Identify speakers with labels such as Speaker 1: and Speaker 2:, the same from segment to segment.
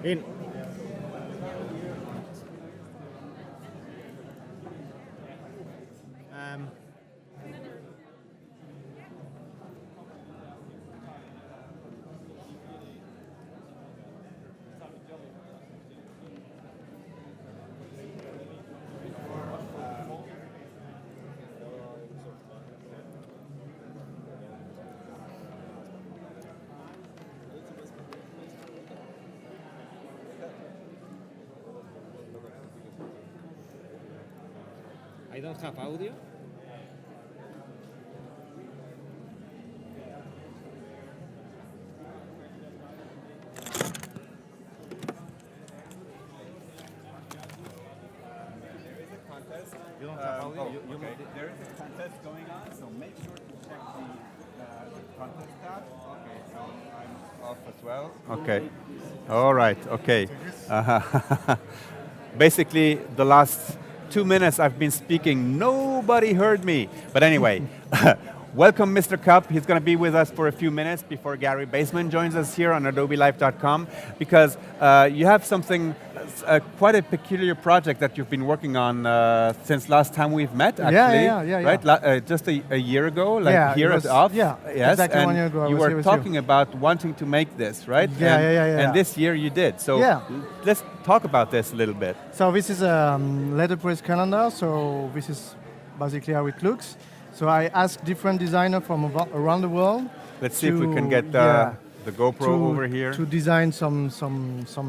Speaker 1: In. I don't have audio. You don't have audio?
Speaker 2: Okay. There is a contest going on, so make sure to check the contest tab. Okay, so I'm off as well. Okay. All right, okay. Basically, the last 2 minutes I've been speaking, nobody heard me. But anyway, welcome Mr. Cup. He's going to be with us for a few minutes before Gary Baseman joins us here on AdobeLive.com, because you have something, quite a peculiar project that you've been working on since last time we've met, actually.
Speaker 3: Yeah.
Speaker 2: Right? Just a year ago, like here at OFFF.
Speaker 3: Yeah,
Speaker 2: yes,
Speaker 3: exactly
Speaker 2: and
Speaker 3: 1 year ago.
Speaker 2: You were talking about wanting to make this, right?
Speaker 3: Yeah.
Speaker 2: And this year you did. So let's talk about this a little bit.
Speaker 3: So this is a letterpress calendar. So this is basically how it looks. So I asked different designers from around the world.
Speaker 2: Let's see if we can get the GoPro over here.
Speaker 3: To design some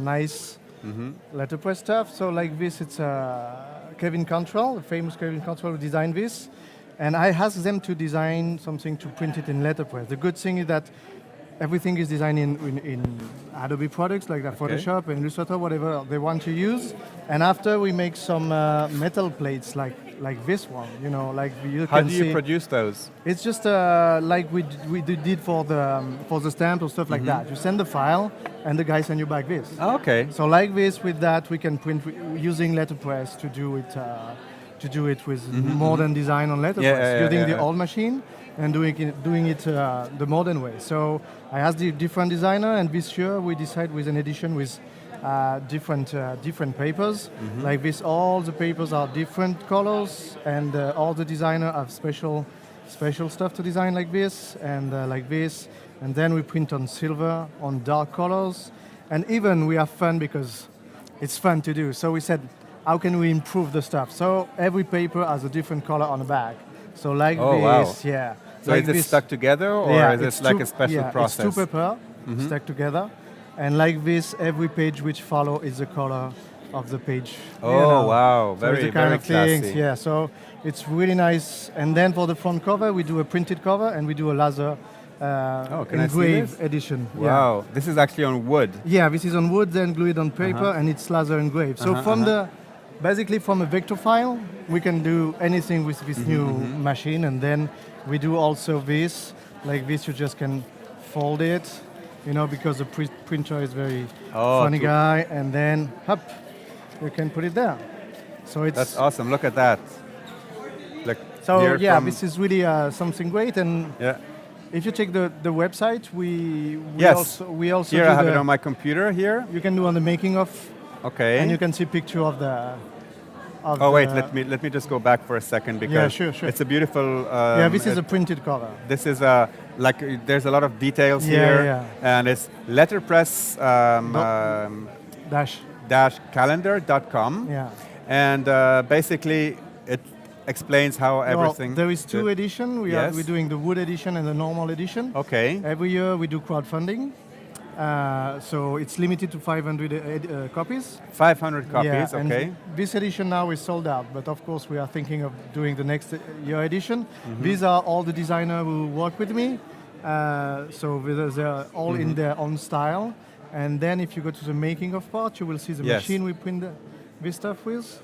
Speaker 3: nice letterpress stuff. So like this, it's Kevin Cantrell, the famous Kevin Cantrell, who designed this. And I asked them to design something to print it in letterpress. The good thing is that everything is designed in Adobe products like Photoshop and Illustrator, whatever they want to use. And after we make some metal plates like this one, you know, like you
Speaker 2: How
Speaker 3: can
Speaker 2: do
Speaker 3: see.
Speaker 2: you produce those?
Speaker 3: It's just like we did for the stamp or stuff like that. You send the file, and the guy send you back this.
Speaker 2: Oh, okay.
Speaker 3: So like this, with that, we can print using Letterpress to do it with modern design on Letterpress, using the old machine and doing it the modern way. So I asked the different designer, and this year we decided with an edition with different papers. Like this, all the papers are different colors, and all the designer have special stuff to design like this and like this. And then we print on silver, on dark colors, and even we have fun because it's fun to do. So we said, how can we improve the stuff? So every paper has a different color on the back. So like this,
Speaker 2: wow. So
Speaker 3: like
Speaker 2: is it stuck together, or is it like a special process?
Speaker 3: It's two paper stuck together. And like this, every page which follow is the color of the page.
Speaker 2: Oh, wow.
Speaker 3: So
Speaker 2: Very,
Speaker 3: it's the kind
Speaker 2: very
Speaker 3: of things,
Speaker 2: classy.
Speaker 3: yeah, so it's really nice. And then for the front cover, we do a printed cover, and we do a laser engraved edition.
Speaker 2: Wow, this is actually on wood.
Speaker 3: Yeah, this is on wood, then glued on paper, and it's laser engraved. So basically from a vector file, we can do anything with this new machine, and then we do also this. Like this, you just can fold it, you know, because the printer is very funny guy, and then hop, you can put it there. So it's
Speaker 2: That's awesome. Look at that. Like
Speaker 3: so this is really something great. And
Speaker 2: yeah.
Speaker 3: if you check the website, we also
Speaker 2: here
Speaker 3: do
Speaker 2: I have it on my computer here.
Speaker 3: You can do on the making of.
Speaker 2: Okay.
Speaker 3: And you can see picture of the.
Speaker 2: Wait, let me just go back for a second, because
Speaker 3: sure.
Speaker 2: it's a beautiful.
Speaker 3: This is a printed cover.
Speaker 2: This is there's a lot of details here, and it's letterpress calendar.com.
Speaker 3: Yeah.
Speaker 2: And basically it explains how everything.
Speaker 3: There is two editions. We're doing the wood edition and the normal edition.
Speaker 2: Okay.
Speaker 3: Every year we do crowdfunding. So it's limited to 500 copies.
Speaker 2: 500 copies, okay.
Speaker 3: And this edition now is sold out, but of course we are thinking of doing the next year edition. These are all the designers who work with me. So they're all in their own style. And then if you go to the making of parts, you will see the
Speaker 2: Yes.
Speaker 3: machine we print this stuff with.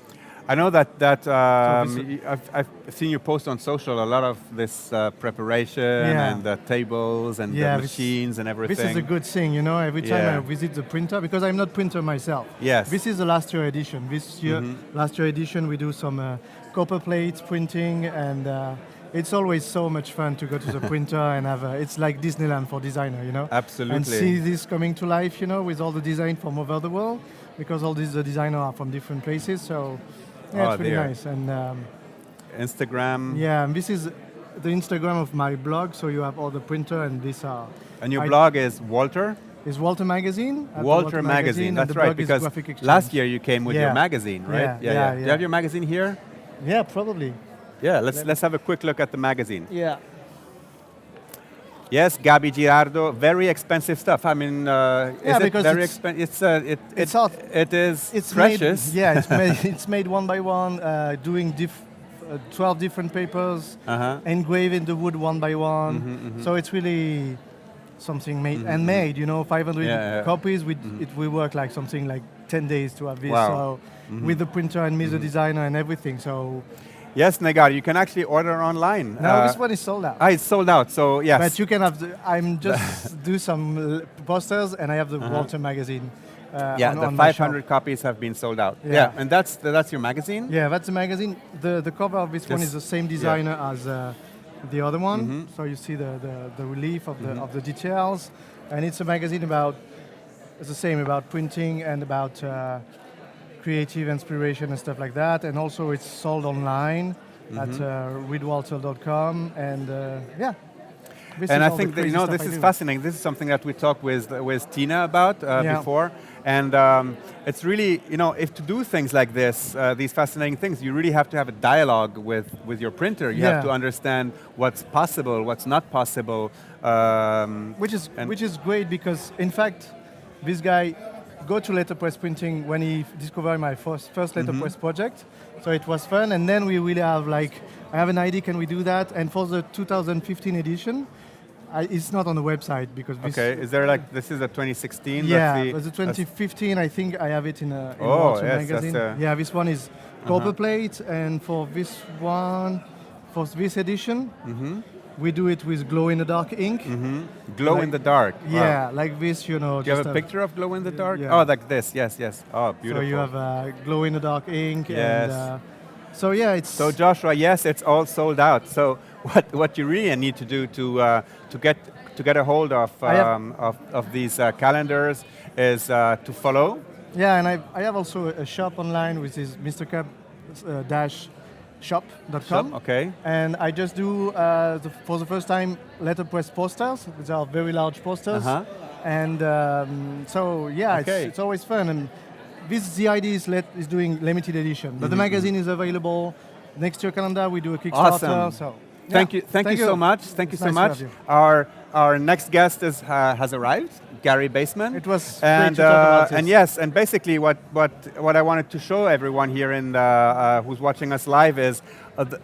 Speaker 2: I know that
Speaker 3: this
Speaker 2: I've seen you post on social a lot of this preparation
Speaker 3: Yeah.
Speaker 2: and the tables and
Speaker 3: Yeah,
Speaker 2: the
Speaker 3: this-
Speaker 2: machines and everything.
Speaker 3: This is a good thing, you know, every time
Speaker 2: Yeah.
Speaker 3: I visit the printer, because I'm not printer myself.
Speaker 2: Yes.
Speaker 3: This is the last year edition. This year, last year edition, we do some copper plates printing, and it's always so much fun to go to the printer and have it's like Disneyland for designer, you know?
Speaker 2: Absolutely.
Speaker 3: And see this coming to life, you know, with all the design from over the world, because all these designers are from different places, so yeah, it's really
Speaker 2: there.
Speaker 3: nice. And
Speaker 2: Instagram.
Speaker 3: yeah, and this is the Instagram of my blog, so you have all the printer, and these are...
Speaker 2: And your
Speaker 3: I-
Speaker 2: blog is Walter?
Speaker 3: Is Walter Magazine. At the
Speaker 2: Walter Magazine,
Speaker 3: and
Speaker 2: that's
Speaker 3: the
Speaker 2: right,
Speaker 3: blog is
Speaker 2: because
Speaker 3: Graphic Exchange.
Speaker 2: last year you came with your
Speaker 3: Yeah.
Speaker 2: magazine, right?
Speaker 3: Yeah,
Speaker 2: Do you
Speaker 3: yeah.
Speaker 2: have your magazine here?
Speaker 3: Yeah, probably.
Speaker 2: Yeah, let's have a quick look at the magazine.
Speaker 3: Yeah.
Speaker 2: Yes, Gabi Girardo, very expensive stuff. I mean, is it
Speaker 3: because
Speaker 2: very
Speaker 3: it's-
Speaker 2: expensive?
Speaker 3: it's hot.
Speaker 2: It is
Speaker 3: It's
Speaker 2: precious.
Speaker 3: Made, yeah, it's made, it's made one by one, doing 12 different papers,
Speaker 2: Uh-huh.
Speaker 3: engraving the wood one by one. So it's really something made handmade. You know, 500
Speaker 2: Yeah, yeah.
Speaker 3: copies. We work like something like 10 days to have this.
Speaker 2: Wow.
Speaker 3: So with the printer and me, the designer and everything. So
Speaker 2: Yes, Negar, you can actually order online.
Speaker 3: now this one is sold out.
Speaker 2: It's sold out, so yes.
Speaker 3: But you can have. I'm just do some posters, and I have the Walter magazine.
Speaker 2: yeah,
Speaker 3: on
Speaker 2: the
Speaker 3: my shop.
Speaker 2: 500 copies have been sold out.
Speaker 3: Yeah.
Speaker 2: And that's your magazine?
Speaker 3: Yeah, that's the magazine. The cover of this one is the same designer as the other one. So you see the relief of the details, and it's a magazine about it's the same about printing and about creative inspiration and stuff like that. And also it's sold online at readwalter.com, and yeah. This
Speaker 2: And
Speaker 3: is
Speaker 2: I
Speaker 3: all the
Speaker 2: think that,
Speaker 3: crazy stuff
Speaker 2: this
Speaker 3: I
Speaker 2: is
Speaker 3: do.
Speaker 2: fascinating. This is something that we talked with Tina about
Speaker 3: Yeah.
Speaker 2: before. And it's really, if to do things like this, these fascinating things, you really have to have a dialogue with your printer. You have
Speaker 3: Yeah.
Speaker 2: to understand what's possible, what's not possible.
Speaker 3: Which is great, because in fact, this guy go to letterpress printing when he discovered my first letterpress project. So it was fun, and then we really have like, I have an idea, can we do that? And for the 2015 edition, it's not on the website because this,
Speaker 2: Okay, is there like, this is a 2016?
Speaker 3: yeah, but the 2015, I think I have it in Walter
Speaker 2: yes,
Speaker 3: magazine.
Speaker 2: that's
Speaker 3: Yeah, this one is copper plate, and for this one, for this edition, we do it with glow-in-the-dark ink.
Speaker 2: Glow
Speaker 3: like-
Speaker 2: in the dark. Wow.
Speaker 3: Yeah, like this,
Speaker 2: Do you have
Speaker 3: just
Speaker 2: a picture of glow in the dark?
Speaker 3: Yeah.
Speaker 2: Oh, like this, yes. Oh, beautiful.
Speaker 3: So you have glow-in-the-dark ink.
Speaker 2: Yes.
Speaker 3: And, so yeah, it's...
Speaker 2: So Joshua, yes, it's all sold out. So what you really need to do to get a hold of these calendars is to follow.
Speaker 3: Yeah, and I have also a shop online, which is mrcup-shop.com.
Speaker 2: Okay.
Speaker 3: And I just do, for the first time, letterpress posters, which are very large posters. And so, yeah,
Speaker 2: Okay.
Speaker 3: it's always fun. And the idea is doing limited edition. But the magazine is available. Next year calendar, we do a Kickstarter.
Speaker 2: Awesome.
Speaker 3: So,
Speaker 2: Thank
Speaker 3: yeah.
Speaker 2: you so much. Thank you
Speaker 3: It's
Speaker 2: so
Speaker 3: nice to
Speaker 2: much.
Speaker 3: have you.
Speaker 2: Our next guest has arrived, Gary Baseman.
Speaker 3: It was
Speaker 2: and
Speaker 3: great to talk about this.
Speaker 2: and yes, and basically what I wanted to show everyone here in who's watching us live is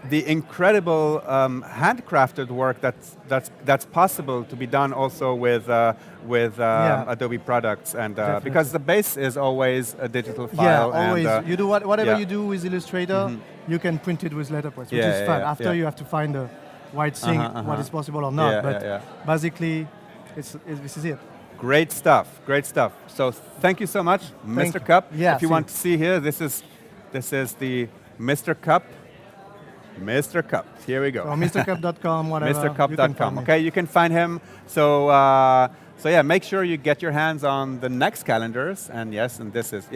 Speaker 2: the incredible handcrafted work that's possible to be done also with
Speaker 3: Yeah.
Speaker 2: Adobe products, and
Speaker 3: Definitely.
Speaker 2: because the base is always a digital
Speaker 3: Yeah,
Speaker 2: file.
Speaker 3: always.
Speaker 2: And,
Speaker 3: You do whatever
Speaker 2: yeah.
Speaker 3: you do with Illustrator, you can print it with Letterpress, which
Speaker 2: Yeah,
Speaker 3: is
Speaker 2: yeah,
Speaker 3: fun.
Speaker 2: yeah,
Speaker 3: After
Speaker 2: yeah.
Speaker 3: you have to find the right thing, what is possible or not.
Speaker 2: Yeah,
Speaker 3: but
Speaker 2: yeah.
Speaker 3: basically, this is it.
Speaker 2: Great stuff, great stuff. So thank you so much, Mr. Cup.
Speaker 3: Yeah,
Speaker 2: if you
Speaker 3: see
Speaker 2: want to see here, this is the Mr. Cup. Mr. Cup. Here we go.
Speaker 3: Or MrCup.com, whatever. you can find
Speaker 2: MrCup.com.
Speaker 3: me.
Speaker 2: Okay, you can find him. So so yeah, make sure you get your hands on the next calendars. And yes, and this is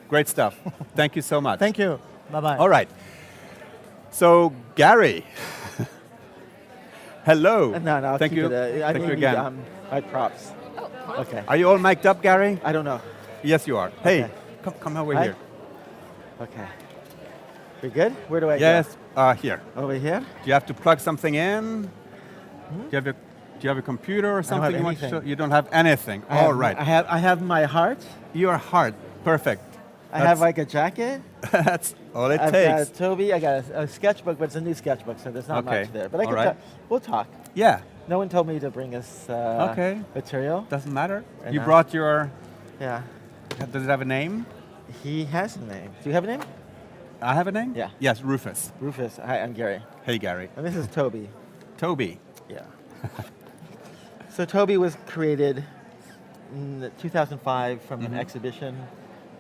Speaker 2: great stuff. Thank you so much.
Speaker 3: Thank you. Bye-bye.
Speaker 2: All right. So Gary. Hello.
Speaker 4: No,
Speaker 2: Thank
Speaker 4: keep
Speaker 2: you.
Speaker 4: it, I
Speaker 2: Thank you
Speaker 4: may
Speaker 2: again.
Speaker 4: need, my props. Okay.
Speaker 2: Are you all mic'd up, Gary?
Speaker 4: I don't know.
Speaker 2: Yes, you are. Hey,
Speaker 4: Okay.
Speaker 2: come over
Speaker 4: Hi.
Speaker 2: here.
Speaker 4: Okay. We good? Where do I
Speaker 2: Yes, here.
Speaker 4: go? Over here?
Speaker 2: Do you have to plug something in? Do you have a computer or something
Speaker 4: have
Speaker 2: you want to show?
Speaker 4: anything.
Speaker 2: You don't have anything.
Speaker 4: I
Speaker 2: All
Speaker 4: have,
Speaker 2: right.
Speaker 4: I have my heart.
Speaker 2: Your heart. Perfect.
Speaker 4: I have like a jacket.
Speaker 2: That's all it
Speaker 4: I've
Speaker 2: takes.
Speaker 4: got Toby. I got a sketchbook, but it's a new sketchbook, so there's not
Speaker 2: Okay.
Speaker 4: much there. But I
Speaker 2: All
Speaker 4: can
Speaker 2: right.
Speaker 4: we'll talk.
Speaker 2: Yeah.
Speaker 4: No one told me to bring us
Speaker 2: Okay.
Speaker 4: material.
Speaker 2: Doesn't matter.
Speaker 4: And
Speaker 2: You
Speaker 4: I-
Speaker 2: brought your
Speaker 4: Yeah.
Speaker 2: Does it have a name?
Speaker 4: He has a name. Do you have a name?
Speaker 2: I have a name?
Speaker 4: Yeah.
Speaker 2: Yes, Rufus.
Speaker 4: Rufus. Hi, I'm Gary.
Speaker 2: Hey, Gary.
Speaker 4: And this is Toby.
Speaker 2: Toby.
Speaker 4: Yeah. So Toby was created in 2005 from an exhibition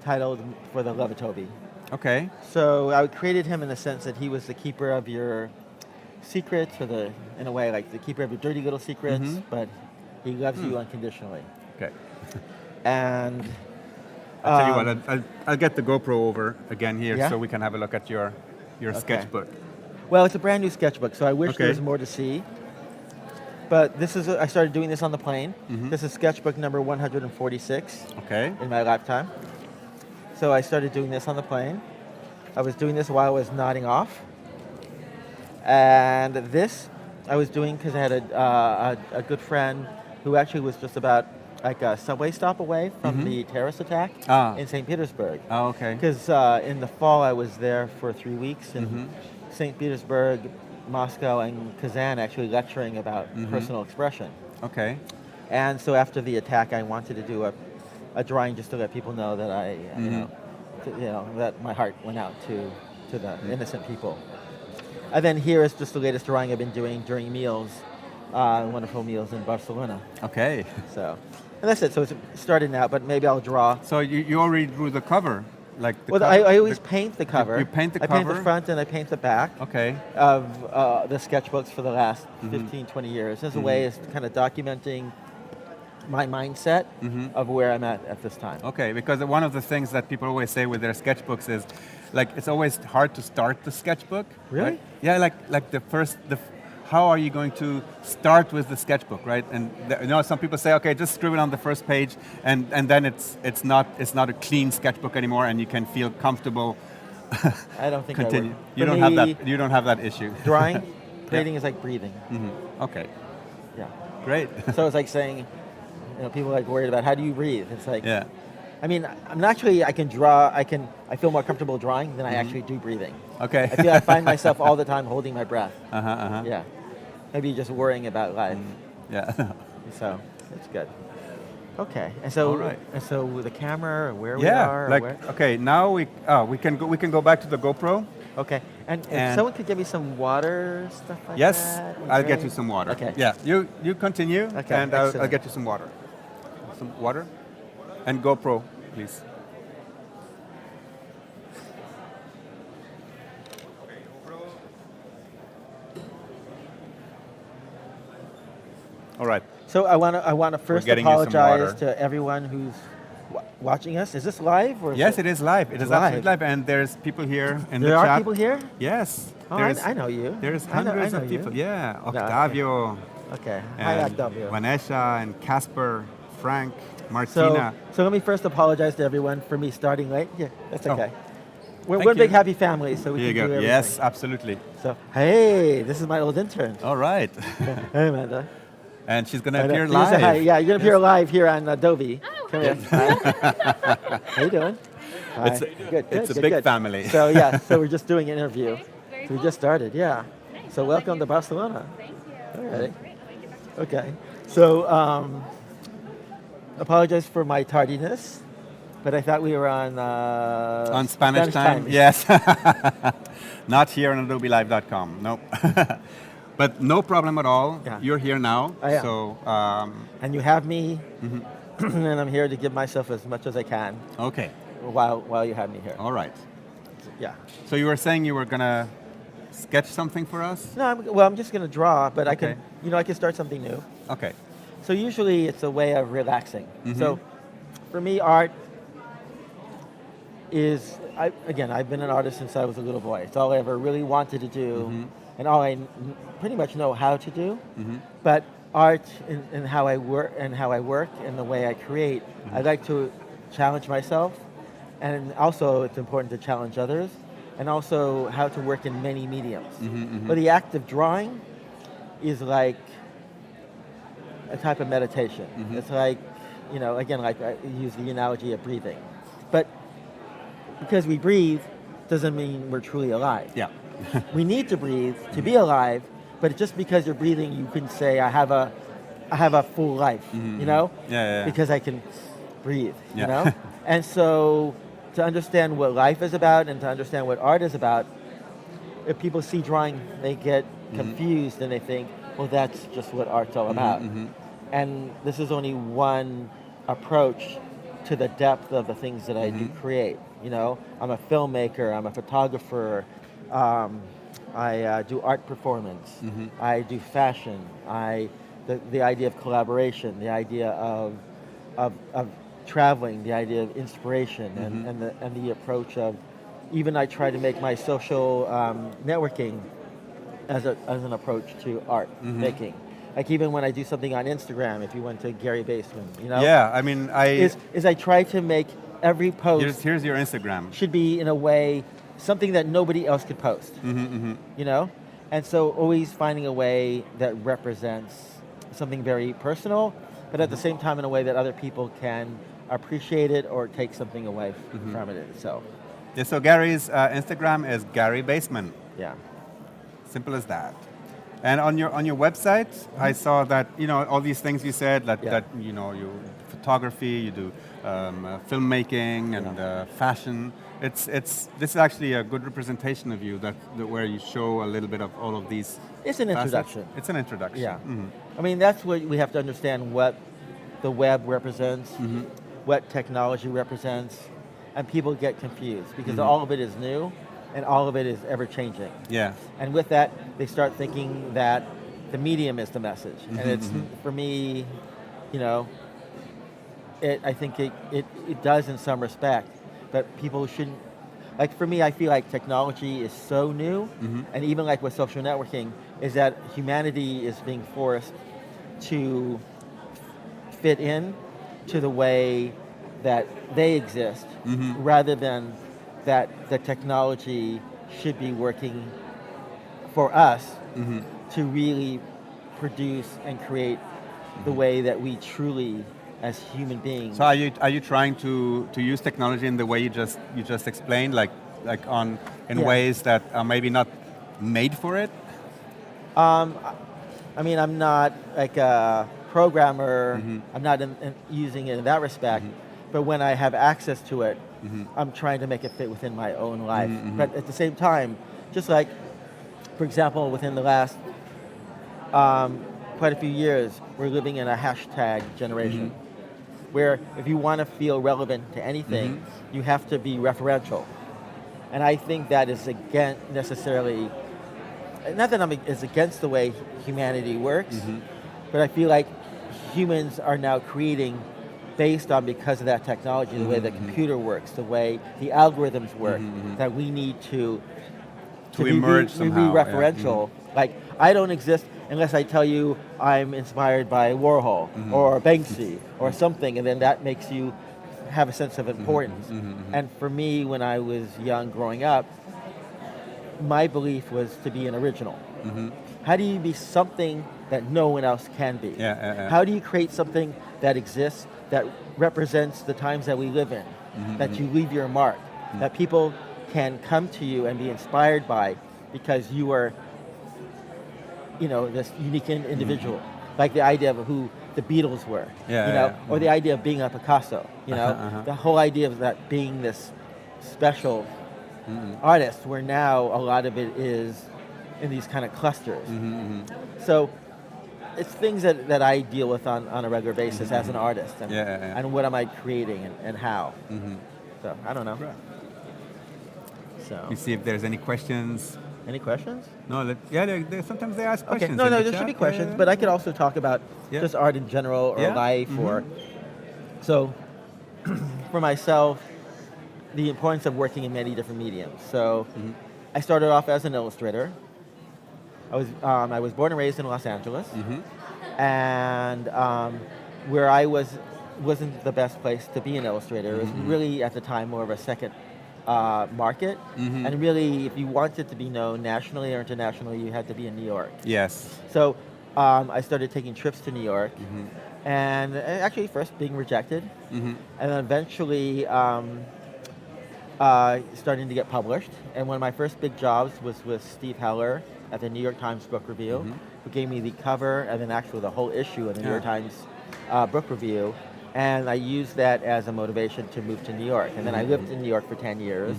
Speaker 4: titled For the Love of Toby.
Speaker 2: Okay.
Speaker 4: So I created him in the sense that he was the keeper of your secrets, or in a way, like the keeper of your dirty little secrets, but he loves you unconditionally.
Speaker 2: Okay.
Speaker 4: And
Speaker 2: I'll tell you what, I'll get the GoPro over again here
Speaker 4: Yeah?
Speaker 2: so we can have a look at your sketchbook.
Speaker 4: well, it's a brand new sketchbook, so I wish there
Speaker 2: Okay.
Speaker 4: was more to see. But this is, I started doing this on the plane. This is sketchbook number 146
Speaker 2: Okay.
Speaker 4: in my lifetime. So I started doing this on the plane. I was doing this while I was nodding off. And this I was doing because I had a good friend who actually was just about like a subway stop away from the terrorist attack in St. Petersburg.
Speaker 2: Oh, okay.
Speaker 4: Because in the fall I was there for 3 weeks in St. Petersburg, Moscow, and Kazan, actually lecturing about personal expression.
Speaker 2: Okay.
Speaker 4: And so after the attack, I wanted to do a drawing just to let people know that that my heart went out to the innocent people. And then here is just the latest drawing I've been doing during meals, wonderful meals in Barcelona.
Speaker 2: Okay.
Speaker 4: So, and that's it. So it's started now, but maybe I'll draw.
Speaker 2: So you already drew the cover, like the
Speaker 4: Well,
Speaker 2: cover?
Speaker 4: I always paint the cover.
Speaker 2: You paint the
Speaker 4: I paint
Speaker 2: cover?
Speaker 4: the front and I paint the back
Speaker 2: Okay.
Speaker 4: of the sketchbooks for the last 15, 20 years. As a way of kind of documenting my mindset of where I'm at this time.
Speaker 2: Okay, because one of the things that people always say with their sketchbooks is, like, it's always hard to start the sketchbook.
Speaker 4: Really?
Speaker 2: Right? Yeah, like how are you going to start with the sketchbook, right? And some people say, okay, just scribble on the first page, and then it's not a clean sketchbook anymore, and you can feel comfortable.
Speaker 4: I don't think
Speaker 2: Continue.
Speaker 4: I would.
Speaker 2: You
Speaker 4: For
Speaker 2: don't have
Speaker 4: me,
Speaker 2: that. You don't have that issue.
Speaker 4: Drawing, creating is like breathing.
Speaker 2: Okay,
Speaker 4: Yeah.
Speaker 2: great.
Speaker 4: So it's like saying, people are like worried about how do you breathe. It's like,
Speaker 2: Yeah.
Speaker 4: I mean, I can draw. I feel more comfortable drawing than I actually do breathing.
Speaker 2: Okay.
Speaker 4: I find myself all the time holding my breath.
Speaker 2: Uh-huh.
Speaker 4: Yeah. Maybe just worrying about life.
Speaker 2: Yeah.
Speaker 4: So it's good. Okay. And so,
Speaker 2: All right.
Speaker 4: and so with the camera, where we are.
Speaker 2: like
Speaker 4: where,
Speaker 2: okay, now we can go back to the GoPro.
Speaker 4: okay. And if
Speaker 2: and-
Speaker 4: someone could give me some water, stuff like
Speaker 2: Yes,
Speaker 4: that. would be
Speaker 2: I'll get
Speaker 4: great.
Speaker 2: you some water.
Speaker 4: Okay.
Speaker 2: Yeah, you continue,
Speaker 4: Okay,
Speaker 2: and I'll
Speaker 4: excellent.
Speaker 2: get you some water. Some water, and GoPro, please. All right.
Speaker 4: So I want to first
Speaker 2: getting you some
Speaker 4: apologize
Speaker 2: water.
Speaker 4: to everyone who's watching us. Is this live? Or is
Speaker 2: Yes, it is live. It is
Speaker 4: live.
Speaker 2: absolutely live, and there's people here in
Speaker 4: There
Speaker 2: the
Speaker 4: are
Speaker 2: chat.
Speaker 4: people here?
Speaker 2: Yes.
Speaker 4: Oh,
Speaker 2: there's,
Speaker 4: I know you.
Speaker 2: There's
Speaker 4: I know-
Speaker 2: hundreds
Speaker 4: I know
Speaker 2: of people.
Speaker 4: you.
Speaker 2: Yeah,
Speaker 4: okay.
Speaker 2: Octavio.
Speaker 4: Okay. Hi,
Speaker 2: And
Speaker 4: Octavio.
Speaker 2: Vanessa and Casper, Frank,
Speaker 4: So,
Speaker 2: Martina.
Speaker 4: so let me first apologize to everyone for me starting late. Yeah, that's
Speaker 2: Oh.
Speaker 4: okay. We're
Speaker 2: Thank
Speaker 4: one big
Speaker 2: you.
Speaker 4: happy family, so we
Speaker 2: Here you
Speaker 4: can do
Speaker 2: go.
Speaker 4: everything.
Speaker 2: Yes, absolutely.
Speaker 4: So, hey, this is my old intern.
Speaker 2: All right.
Speaker 4: Hey, Amanda.
Speaker 2: And she's going to
Speaker 4: Hi there.
Speaker 2: appear
Speaker 4: So you say hi.
Speaker 2: live.
Speaker 4: Yeah, you're going to appear live here on Adobe. Come here. Hi. How you doing? Hi.
Speaker 2: It's a-
Speaker 4: good,
Speaker 2: it's a
Speaker 4: good,
Speaker 2: big
Speaker 4: good.
Speaker 2: family.
Speaker 4: So, yeah, so we're just doing an interview. So we just started, yeah. So welcome to Barcelona.
Speaker 5: Thank you.
Speaker 4: All right. Okay. So, apologize for my tardiness, but I thought we were on
Speaker 2: Spanish time? Yes. Not here on AdobeLive.com. Nope. But no problem at all.
Speaker 4: Yeah.
Speaker 2: You're here now.
Speaker 4: I am.
Speaker 2: So,
Speaker 4: And you have me, and I'm here to give myself as much as I can
Speaker 2: okay.
Speaker 4: while you have me here.
Speaker 2: All right.
Speaker 4: Yeah.
Speaker 2: So you were saying you were going to sketch something for us?
Speaker 4: No, I'm just going to draw, but I
Speaker 2: Okay.
Speaker 4: can start something new.
Speaker 2: Okay.
Speaker 4: So usually it's a way of relaxing. So for me, art is, I've been an artist since I was a little boy. It's all I ever really wanted to do, and all I pretty much know how to do. But art and how I work and the way I create, I like to challenge myself, and also it's important to challenge others, and also how to work in many mediums. But the act of drawing is like a type of meditation. It's like, again, like I use the analogy of breathing. But because we breathe doesn't mean we're truly alive.
Speaker 2: Yeah.
Speaker 4: We need to breathe to be alive, but just because you're breathing, you can say, I have a full life,
Speaker 2: Yeah.
Speaker 4: Because I can breathe,
Speaker 2: Yeah.
Speaker 4: you know? And so to understand what life is about and to understand what art is about, if people see drawing, they get confused and they think, well, that's just what art's all about. And this is only one approach to the depth of the things that I do create. You know, I'm a filmmaker, I'm a photographer, I do art performance, I do fashion, the idea of collaboration, the idea of traveling, the idea of inspiration, and the approach of, even I try to make my social networking as an approach to art making. Like even when I do something on Instagram, if you went to Gary Baseman, you know?
Speaker 2: Yeah, I mean,
Speaker 4: is I try to make every post
Speaker 2: here's your Instagram.
Speaker 4: should be in a way something that nobody else could post, you know? And so always finding a way that represents something very personal, but at the same time in a way that other people can appreciate it or take something away from it itself.
Speaker 2: Yeah, so Gary's Instagram is Gary Baseman.
Speaker 4: Yeah.
Speaker 2: Simple as that. And on your website, I saw that, you know, all these things you said, that you know, you photography, you do filmmaking and fashion. This is actually a good representation of you, where you show a little bit of all of these.
Speaker 4: It's an
Speaker 2: facets.
Speaker 4: introduction.
Speaker 2: It's an introduction.
Speaker 4: Yeah. I mean, that's what we have to understand, what the web represents, what technology represents, and people get confused because all of it is new and all of it is ever changing.
Speaker 2: Yeah.
Speaker 4: And with that, they start thinking that the medium is the message. And it's, for me, you know, I think it does in some respect, but people shouldn't, like for me, I feel like technology is so new, and even like with social networking, is that humanity is being forced to fit in to the way that they exist, rather than that the technology should be working for us to really produce and create the way that we truly, as human beings.
Speaker 2: So are you trying to use technology in the way you just explained, like in ways that are maybe not made for it?
Speaker 4: I mean, I'm not like a programmer. I'm not using it in that respect. But when I have access to it, I'm trying to make it fit within my own life. But at the same time, just like, for example, within the last quite a few years, we're living in a hashtag generation, where if you want to feel relevant to anything, you have to be referential. And I think that is necessarily, not that it's against the way humanity works, but I feel like humans are now creating based on, because of that technology, the way the computer works, the way the algorithms work, that we need to
Speaker 2: emerge somehow.
Speaker 4: Be referential. Like, I don't exist unless I tell you I'm inspired by Warhol or Banksy or something, and then that makes you have a sense of importance. And for me, when I was young growing up, my belief was to be an original. How do you be something that no one else can be? How do you create something that exists, that represents the times that we live in, that you leave your mark, that people can come to you and be inspired by because you are, you know, this unique individual. Like the idea of who the Beatles were, or the idea of being a Picasso, you know, the whole idea of that being this special artist, where now a lot of it is in these kind of clusters. So it's things that I deal with on a regular basis as an artist, and what am I creating and how. So I don't know.
Speaker 2: Right.
Speaker 4: So
Speaker 2: You see if there's any questions.
Speaker 4: any questions?
Speaker 2: No, sometimes they ask questions.
Speaker 4: Okay, no,
Speaker 2: in the
Speaker 4: there
Speaker 2: chat.
Speaker 4: should be questions, but I could also talk about just art in general or life or. So for myself, the importance of working in many different mediums. So I started off as an illustrator. I was born and raised in Los Angeles, and where I wasn't the best place to be an illustrator. It was really at the time more of a second market, and really, if you wanted to be known nationally or internationally, you had to be in New York.
Speaker 2: Yes.
Speaker 4: So I started taking trips to New York, and actually first being rejected, and then eventually starting to get published. And one of my first big jobs was with Steve Heller at the New York Times Book Review, who gave me the cover and then actually the whole issue of the New York Times Book Review. And I used that as a motivation to move to New York. And then I lived in New York for 10 years,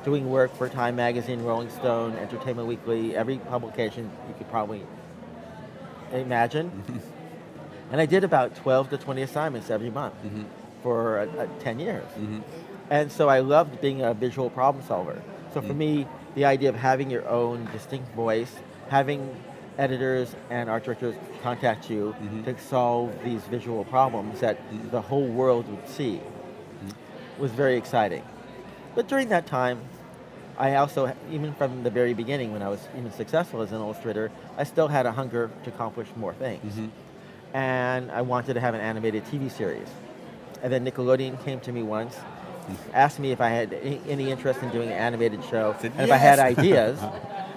Speaker 4: doing work for Time Magazine, Rolling Stone, Entertainment Weekly, every publication you could probably imagine. And I did about 12 to 20 assignments every month for 10 years. And so I loved being a visual problem solver. So for me, the idea of having your own distinct voice, having editors and art directors contact you to solve these visual problems that the whole world would see was very exciting. But during that time, I also, even from the very beginning when I was even successful as an illustrator, I still had a hunger to accomplish more things. And I wanted to have an animated TV series. And then Nickelodeon came to me once, asked me if I had any interest in doing an animated show, and if I had ideas.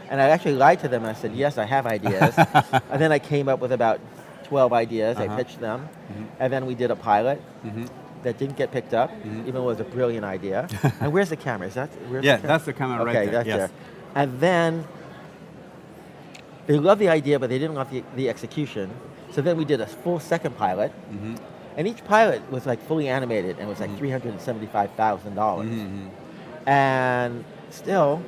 Speaker 4: And I actually lied to them. I said, yes, I have ideas. And then I came up with about 12 ideas. I pitched them. And then we did a pilot that didn't get picked up, even though it was a brilliant idea. And where's the camera? Is that where's the camera?
Speaker 2: That's the camera right there.
Speaker 4: Okay, that's
Speaker 2: yes.
Speaker 4: there. And then they loved the idea, but they didn't love the execution. So then we did a full second pilot. And each pilot was like fully animated and was like $375,000. And still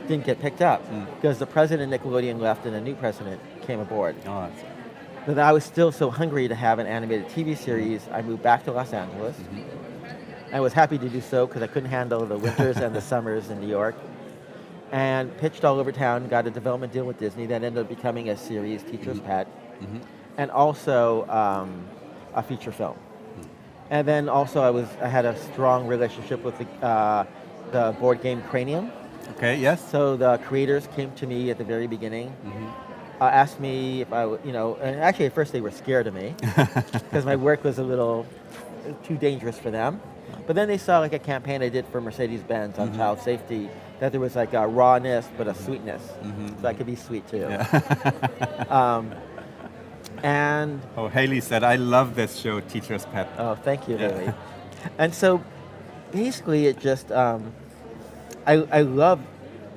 Speaker 4: didn't get picked up because the president of Nickelodeon left and a new president came aboard. But I was still so hungry to have an animated TV series, I moved back to Los Angeles. I was happy to do so because I couldn't handle the winters and the summers in New York. And pitched all over town, got a development deal with Disney that ended up becoming a series, Teacher's Pet, and also a feature film. And then also I had a strong relationship with the board game Cranium.
Speaker 2: Okay, yes.
Speaker 4: So the creators came to me at the very beginning, asked me if I would, and actually at first they were scared of me because my work was a little too dangerous for them. But then they saw like a campaign I did for Mercedes-Benz on child safety, that there was like a rawness but a sweetness. So I could be sweet too. And
Speaker 2: Haley said, I love this show, Teacher's Pet.
Speaker 4: oh, thank you, Haley. And so basically it just, I love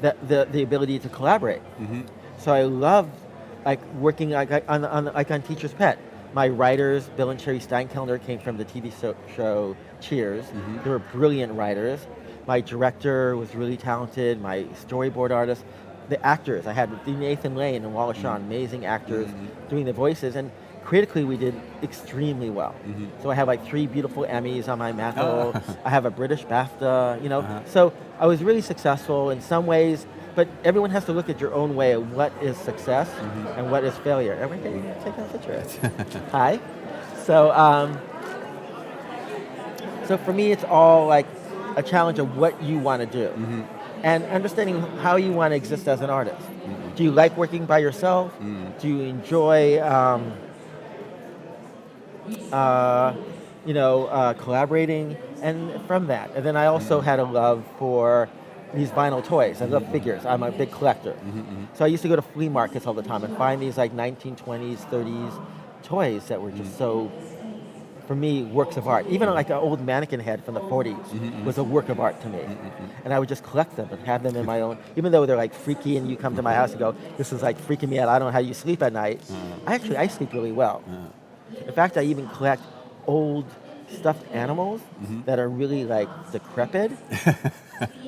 Speaker 4: the ability to collaborate. So I love like working on Teacher's Pet. My writers, Bill and Sherry Steinkellner, came from the TV show Cheers. They were brilliant writers. My director was really talented. My storyboard artist. The actors, I had Nathan Lane and Wallace Shawn, amazing actors doing the voices, and critically we did extremely well. So I have like 3 beautiful Emmys on my mantle. I have a British BAFTA, So I was really successful in some ways, but everyone has to look at your own way of what is success and what is failure. Everyone, can you take a picture? Hi. So, so for me, it's all like a challenge of what you want to do. And understanding how you want to exist as an artist. Do you like working by yourself? Do you enjoy, collaborating? And from that, and then I also had a love for these vinyl toys. I love figures. I'm a big collector. So I used to go to flea markets all the time and find these like 1920s, 30s toys that were just so, for me, works of art. Even like an old mannequin head from the 40s was a work of art to me. And I would just collect them and have them in my own, even though they're like freaky and you come to my house and go, this is like freaking me out, I don't know how you sleep at night. I sleep really well. In fact, I even collect old stuffed animals that are really like decrepit,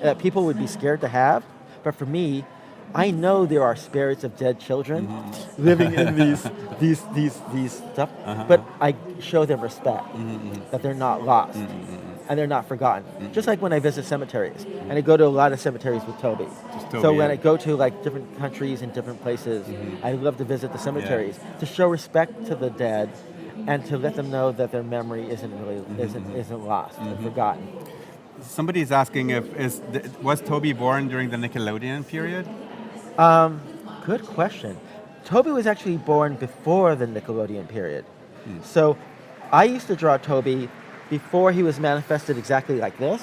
Speaker 4: that people would be scared to have. But for me, I know there are spirits of dead children living in these stuff, but I show them respect, that they're not lost and they're not forgotten. Just like when I visit cemeteries, and I go to a lot of cemeteries with Toby. So when I go to like different countries and different places, I love to visit the cemeteries to show respect to the dead and to let them know that their memory isn't lost and forgotten.
Speaker 2: Somebody's asking was Toby born during the Nickelodeon period?
Speaker 4: Good question. Toby was actually born before the Nickelodeon period. So I used to draw Toby before he was manifested exactly like this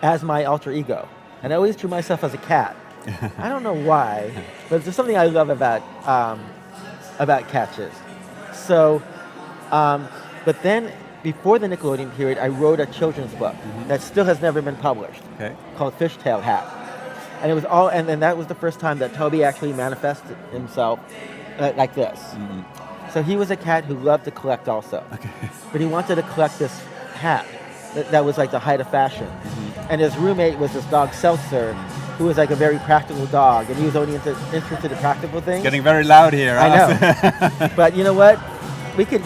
Speaker 4: as my alter ego. And I always drew myself as a cat. I don't know why, but there's something I love about catches. So, but then before the Nickelodeon period, I wrote a children's book that still has never been published called Fishtail Hat. And it was and that was the first time that Toby actually manifested himself like this. So he was a cat who loved to collect also.
Speaker 2: Okay.
Speaker 4: But he wanted to collect this hat that was like the height of fashion. And his roommate was this dog Seltzer, who was like a very practical dog, and he was only interested in practical things.
Speaker 2: Getting very loud here.
Speaker 4: I know. But you know what? We can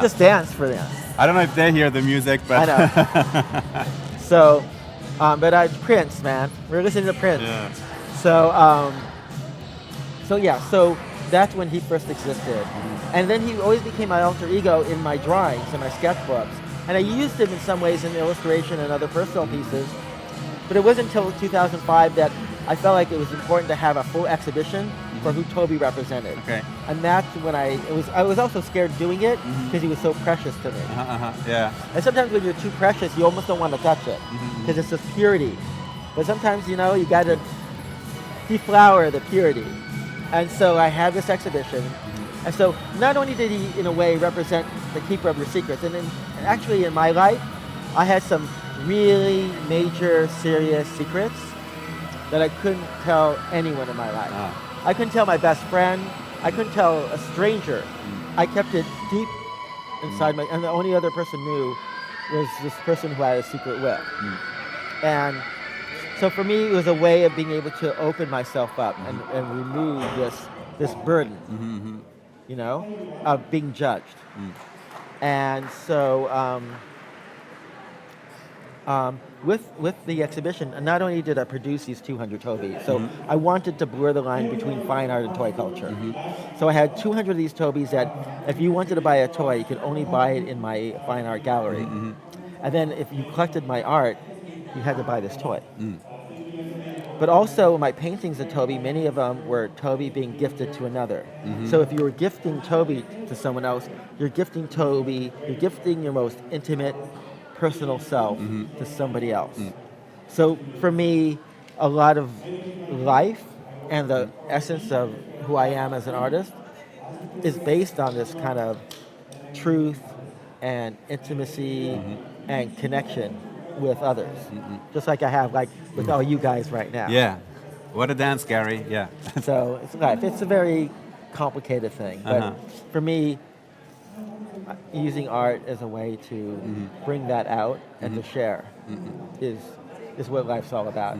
Speaker 4: just dance for them.
Speaker 2: I don't know if they hear the music, but
Speaker 4: I know. So, but Prince, man. We're listening to Prince.
Speaker 2: Yeah.
Speaker 4: So that's when he first existed. And then he always became my alter ego in my drawings and my sketchbooks. And I used him in some ways in illustration and other personal pieces. But it wasn't until 2005 that I felt like it was important to have a full exhibition for who Toby represented.
Speaker 2: Okay.
Speaker 4: And that's when I was also scared doing it because he was so precious to me.
Speaker 2: Yeah.
Speaker 4: And sometimes when you're too precious, you almost don't want to touch it because it's this purity. But sometimes, you got to deflower the purity. And so I had this exhibition. And so not only did he, in a way, represent the keeper of your secrets, and actually in my life, I had some really major, serious secrets that I couldn't tell anyone in my life. I couldn't tell my best friend. I couldn't tell a stranger. I kept it deep inside and the only other person knew was this person who I had a secret with. And so for me, it was a way of being able to open myself up and remove this burden, of being judged. And so with the exhibition, not only did I produce these 200 Tobys, so I wanted to blur the line between fine art and toy culture. So I had 200 of these Tobys that if you wanted to buy a toy, you could only buy it in my fine art gallery. And then if you collected my art, you had to buy this toy. But also my paintings of Toby, many of them were Toby being gifted to another. So if you were gifting Toby to someone else, you're gifting Toby, you're gifting your most intimate, personal self to somebody else. So for me, a lot of life and the essence of who I am as an artist is based on this kind of truth and intimacy and connection with others, just like I have with all you guys right now.
Speaker 2: Yeah. What a dance, Gary. Yeah.
Speaker 4: So it's life. It's a very complicated thing, but for me, using art as a way to bring that out and to share is what life's all about.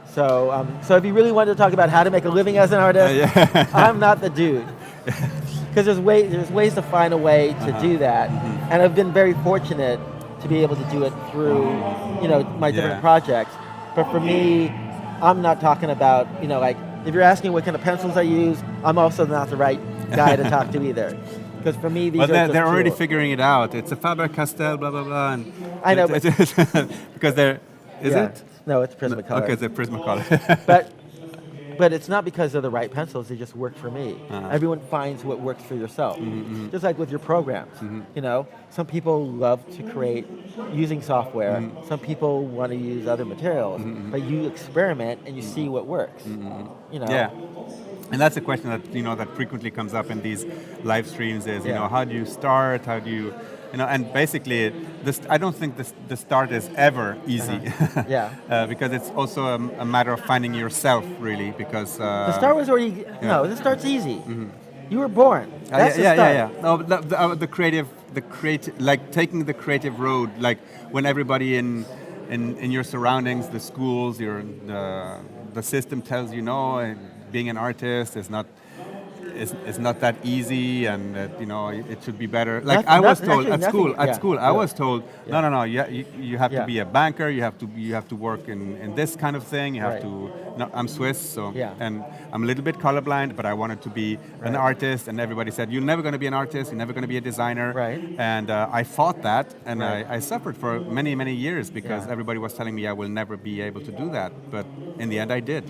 Speaker 4: So, so if you really wanted to talk about how to make a living as an artist, I'm not the dude. Because there's ways to find a way to do that, and I've been very fortunate to be able to do it through, my different projects. But for me, I'm not talking about, if you're asking what kind of pencils I use, I'm also not the right guy to talk to either. Because for me, these are just
Speaker 2: they're already
Speaker 4: tools.
Speaker 2: figuring it out. It's a Faber-Castell, blah, blah, blah. And
Speaker 4: I know,
Speaker 2: because they're, is it?
Speaker 4: No, it's Prismacolor.
Speaker 2: Okay, it's a Prismacolor.
Speaker 4: But it's not because they're the right pencils, they just work for me. Everyone finds what works for yourself. Just like with your programs. Some people love to create using software. Some people want to use other materials. But you experiment and you see what works.
Speaker 2: Yeah. And that's a question that that frequently comes up in these live streams is how do you start, how do you and basically I don't think the start is ever easy. Because it's also a matter of finding yourself really, because
Speaker 4: the start was already the start's easy. You were born. That's the start.
Speaker 2: No, the creative, like taking the creative road, like when everybody in your surroundings, the schools, the system tells being an artist is not that easy, and it should be better. Like I was told at school, I was told, no, you have to be a banker. You have to work in this kind of thing. You have to. No, I'm Swiss, so and I'm a little bit colorblind, but I wanted to be an artist, and everybody said you're never going to be an artist. You're never going to be a designer. And I fought that, and I suffered for many years because everybody was telling me I will never be able to do that. But in the end, I did,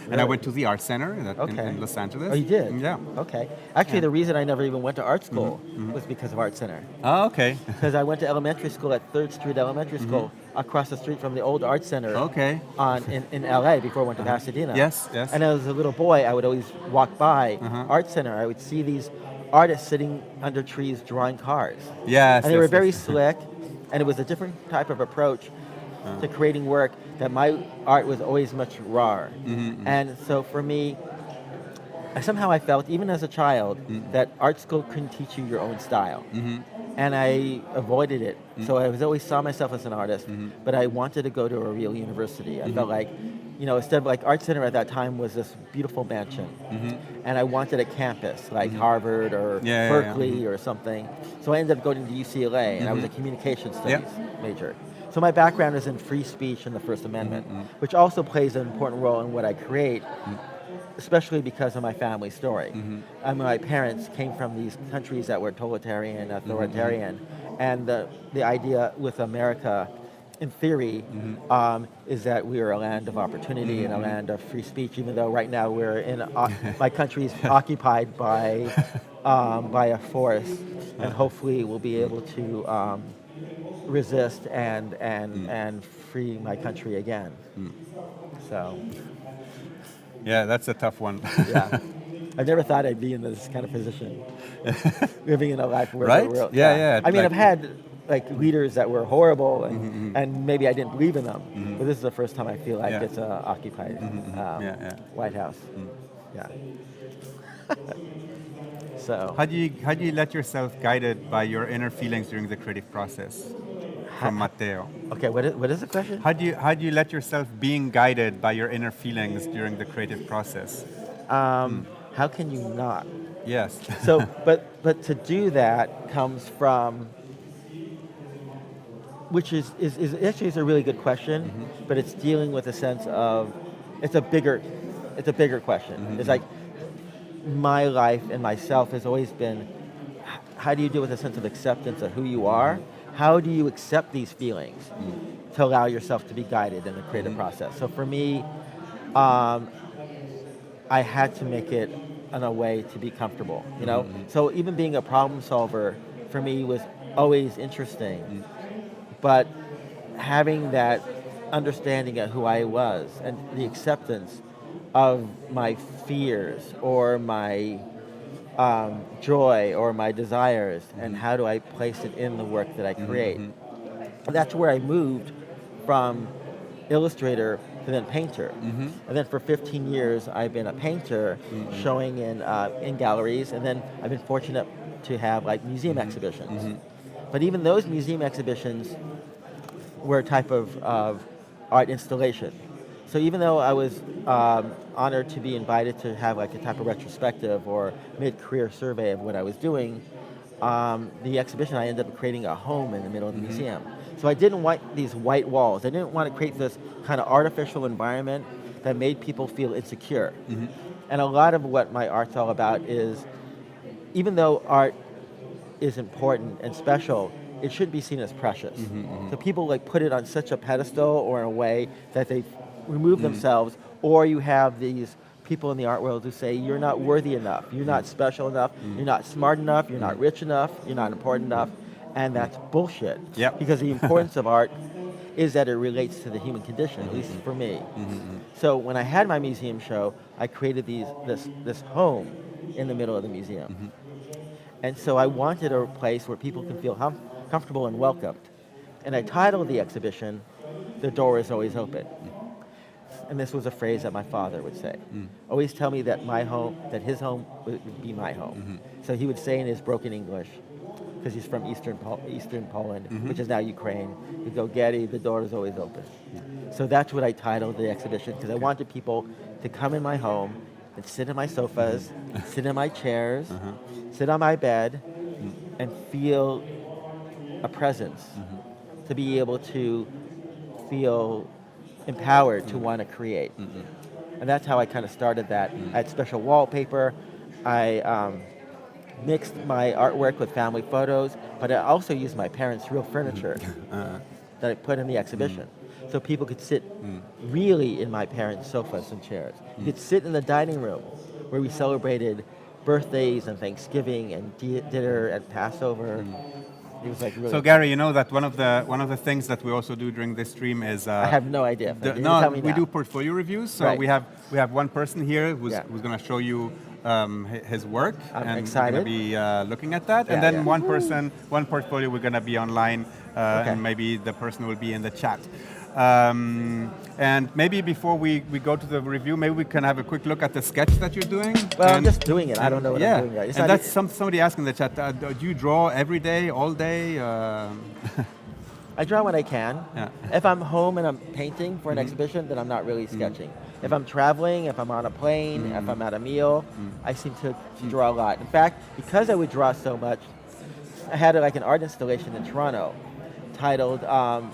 Speaker 2: and I went to the art center in Los Angeles.
Speaker 4: Oh, you did?
Speaker 2: Yeah.
Speaker 4: Okay. Actually, the reason I never even went to art school was because of Art Center.
Speaker 2: Oh, okay.
Speaker 4: Because I went to elementary school at 3rd Street Elementary School, across the street from the old Art Center.
Speaker 2: Okay.
Speaker 4: In LA before I went to Pasadena.
Speaker 2: Yes.
Speaker 4: And as a little boy, I would always walk by Art Center. I would see these artists sitting under trees drawing cars.
Speaker 2: Yes.
Speaker 4: And they were very slick, and it was a different type of approach to creating work that my art was always much rawer. And so for me, somehow I felt, even as a child, that art school couldn't teach you your own style. And I avoided it. So I was always saw myself as an artist, but I wanted to go to a real university. I felt like, instead of like Art Center at that time was this beautiful mansion. And I wanted a campus like Harvard or Berkeley or something. So I ended up going to UCLA and I was a communication studies major. So my background is in free speech and the First Amendment, which also plays an important role in what I create, especially because of my family story. My parents came from these countries that were totalitarian, authoritarian, and the idea with America, in theory, is that we are a land of opportunity and a land of free speech, even though right now we're in, my country is occupied by a force, and hopefully we'll be able to resist and free my country again. So.
Speaker 2: Yeah, that's a tough one.
Speaker 4: Yeah. I never thought I'd be in this kind of position, living in a life where
Speaker 2: right?
Speaker 4: we're,
Speaker 2: Yeah.
Speaker 4: I mean, I've had like leaders that were horrible, and maybe I didn't believe in them. But this is the first time I feel like it's an occupied White House. Yeah. So.
Speaker 2: How do you let yourself guided by your inner feelings during the creative process? From Matteo.
Speaker 4: Okay, what is the question?
Speaker 2: How do you let yourself being guided by your inner feelings during the creative process?
Speaker 4: How can you not?
Speaker 2: Yes.
Speaker 4: So, but to do that comes from, which is actually is a really good question, but it's dealing with a sense of, it's a bigger question. It's like my life and myself has always been, how do you deal with a sense of acceptance of who you are? How do you accept these feelings to allow yourself to be guided in the creative process? So for me, I had to make it in a way to be comfortable, So even being a problem solver for me was always interesting, but having that understanding of who I was and the acceptance of my fears or my joy or my desires, and how do I place it in the work that I create. And that's where I moved from illustrator to then painter. And then for 15 years I've been a painter, showing in galleries, and then I've been fortunate to have like museum exhibitions. But even those museum exhibitions were a type of art installation. So even though I was honored to be invited to have like a type of retrospective or mid-career survey of what I was doing, the exhibition, I ended up creating a home in the middle of the museum. So I didn't want these white walls. I didn't want to create this kind of artificial environment that made people feel insecure. And a lot of what my art's all about is, even though art is important and special, it should be seen as precious. So people like put it on such a pedestal or in a way that they remove themselves, or you have these people in the art world who say you're not worthy enough, you're not special enough, you're not smart enough, you're not rich enough, you're not important enough, and that's bullshit. Because the importance of art is that it relates to the human condition, at least for me. So when I had my museum show, I created this home in the middle of the museum. And so I wanted a place where people can feel comfortable and welcomed. And I titled the exhibition, "The Door is Always Open." And this was a phrase that my father would say. Always tell me that his home would be my home. So he would say in his broken English, because he's from Eastern Poland, which is now Ukraine, he'd go, "Gary, the door is always open." So that's what I titled the exhibition, because I wanted people to come in my home and sit in my sofas, sit in my chairs, sit on my bed, and feel a presence, to be able to feel empowered to want to create. And that's how I kind of started that. I had special wallpaper. I mixed my artwork with family photos, but I also used my parents' real furniture that I put in the exhibition. So people could sit really in my parents' sofas and chairs. You could sit in the dining room where we celebrated birthdays and Thanksgiving and dinner and Passover. It was like really.
Speaker 2: So Gary, you know that one of the things that we also do during this stream is.
Speaker 4: I have no idea.
Speaker 2: We do portfolio reviews. So we have one person here who's going to show you his work,
Speaker 4: I'm excited.
Speaker 2: We're going to be looking at that, and then one portfolio we're going to be online, and maybe the person will be in the chat. And maybe before we go to the review, maybe we can have a quick look at the sketch that you're doing.
Speaker 4: Well, I'm just doing it. I don't know what I'm doing yet. It's
Speaker 2: And
Speaker 4: not
Speaker 2: that's somebody asked in the chat, do you draw every day, all day?
Speaker 4: I draw when I can.
Speaker 2: Yeah.
Speaker 4: If I'm home and I'm painting for an exhibition, then I'm not really sketching. If I'm traveling, if I'm on a plane, if I'm at a meal, I seem to draw a lot. In fact, because I would draw so much, I had like an art installation in Toronto titled My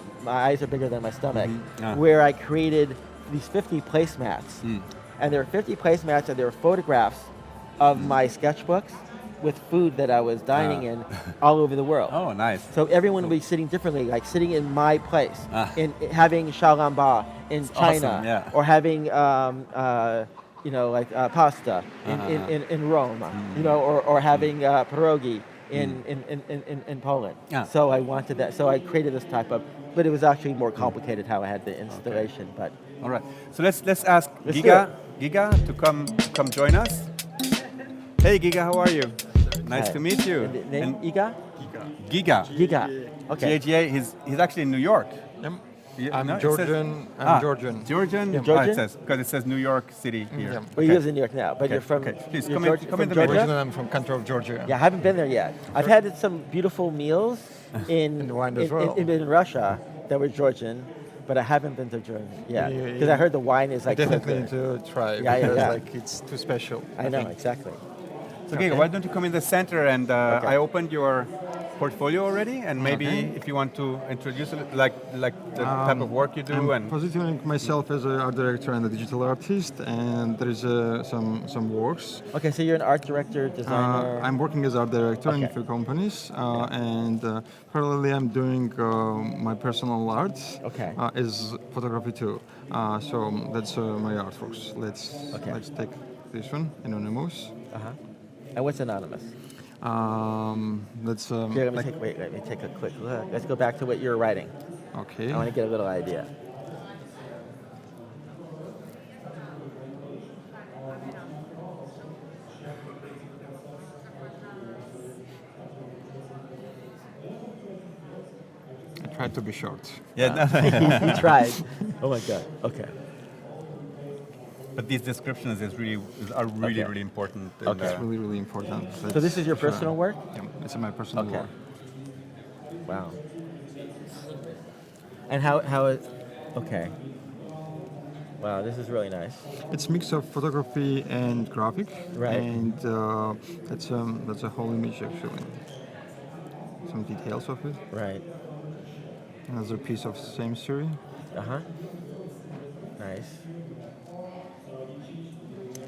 Speaker 4: Eyes Are Bigger Than My Stomach, where I created these 50 placemats. And there were 50 placemats and there were photographs of my sketchbooks with food that I was dining in all over the world.
Speaker 2: Oh, nice.
Speaker 4: So everyone would be sitting differently, like sitting in my place, in having xiaolongbao in China,
Speaker 2: awesome, yeah.
Speaker 4: or having pasta in Rome, or having pierogi in Poland. So I wanted that. So I created this type of, but it was actually more complicated how I had the installation. But
Speaker 2: all right. So let's ask
Speaker 4: Let's
Speaker 2: Giga to come join us. Hey Giga, how are you? Nice
Speaker 4: Hi.
Speaker 2: to meet you.
Speaker 4: And name Iga?
Speaker 2: Giga.
Speaker 4: Giga. Okay.
Speaker 2: GAGA. He's actually in New York.
Speaker 5: I'm
Speaker 2: No, it
Speaker 5: Georgian.
Speaker 2: says-
Speaker 5: I'm Georgian.
Speaker 2: Georgian.
Speaker 4: Yeah.
Speaker 2: It
Speaker 4: Georgian?
Speaker 2: says because it says New York City here.
Speaker 5: Yeah.
Speaker 4: Well, he lives in New York now, but
Speaker 2: Okay,
Speaker 4: you're from.
Speaker 2: okay. Please,
Speaker 4: you're
Speaker 2: come in-
Speaker 4: Georgia-
Speaker 2: come
Speaker 4: from
Speaker 2: in the
Speaker 4: Georgia?
Speaker 2: middle.
Speaker 5: Originally, I'm from country of Georgia.
Speaker 4: Yeah, I haven't been there yet. I've had some beautiful meals in
Speaker 5: wine as well.
Speaker 4: in Russia that were Georgian, but I haven't been to Georgia yet
Speaker 5: Yeah,
Speaker 4: because I heard the wine is
Speaker 5: I
Speaker 4: like so
Speaker 5: definitely
Speaker 4: good.
Speaker 5: need to try
Speaker 4: Yeah,
Speaker 5: because
Speaker 4: yeah.
Speaker 5: like it's too special.
Speaker 4: I know
Speaker 5: think.
Speaker 4: exactly.
Speaker 2: So Giga, why don't you come in the center? And
Speaker 4: Okay.
Speaker 2: I opened your portfolio already, and maybe if you want to introduce it, like the type of work you do,
Speaker 5: I'm
Speaker 2: and
Speaker 5: positioning myself as an art director and a digital artist, and there is some works.
Speaker 4: Okay, so you're an art director, designer.
Speaker 5: I'm working as art director in
Speaker 4: Okay.
Speaker 5: a few companies, and parallelly I'm doing my personal art
Speaker 4: Okay.
Speaker 5: as photography too. So that's my artworks. Let's take this one, anonymous.
Speaker 4: And what's anonymous?
Speaker 5: Let's
Speaker 4: Here, let me take a quick look. Let's go back to what you're writing.
Speaker 5: okay.
Speaker 4: I want to get a little idea.
Speaker 5: I tried to be short.
Speaker 4: He tried. Oh my God. Okay.
Speaker 2: but these descriptions are really
Speaker 4: Okay.
Speaker 2: important. in
Speaker 4: Okay.
Speaker 2: the-
Speaker 5: It's really, really important.
Speaker 4: So this is your personal work?
Speaker 5: Yeah, it's my personal
Speaker 4: Okay.
Speaker 5: work.
Speaker 4: Wow. And how is? Okay. Wow, this is really nice.
Speaker 5: It's a mix of photography and graphic.
Speaker 4: Right.
Speaker 5: And that's a whole image actually. Some details of it.
Speaker 4: Right.
Speaker 5: Another piece of same series.
Speaker 4: Nice.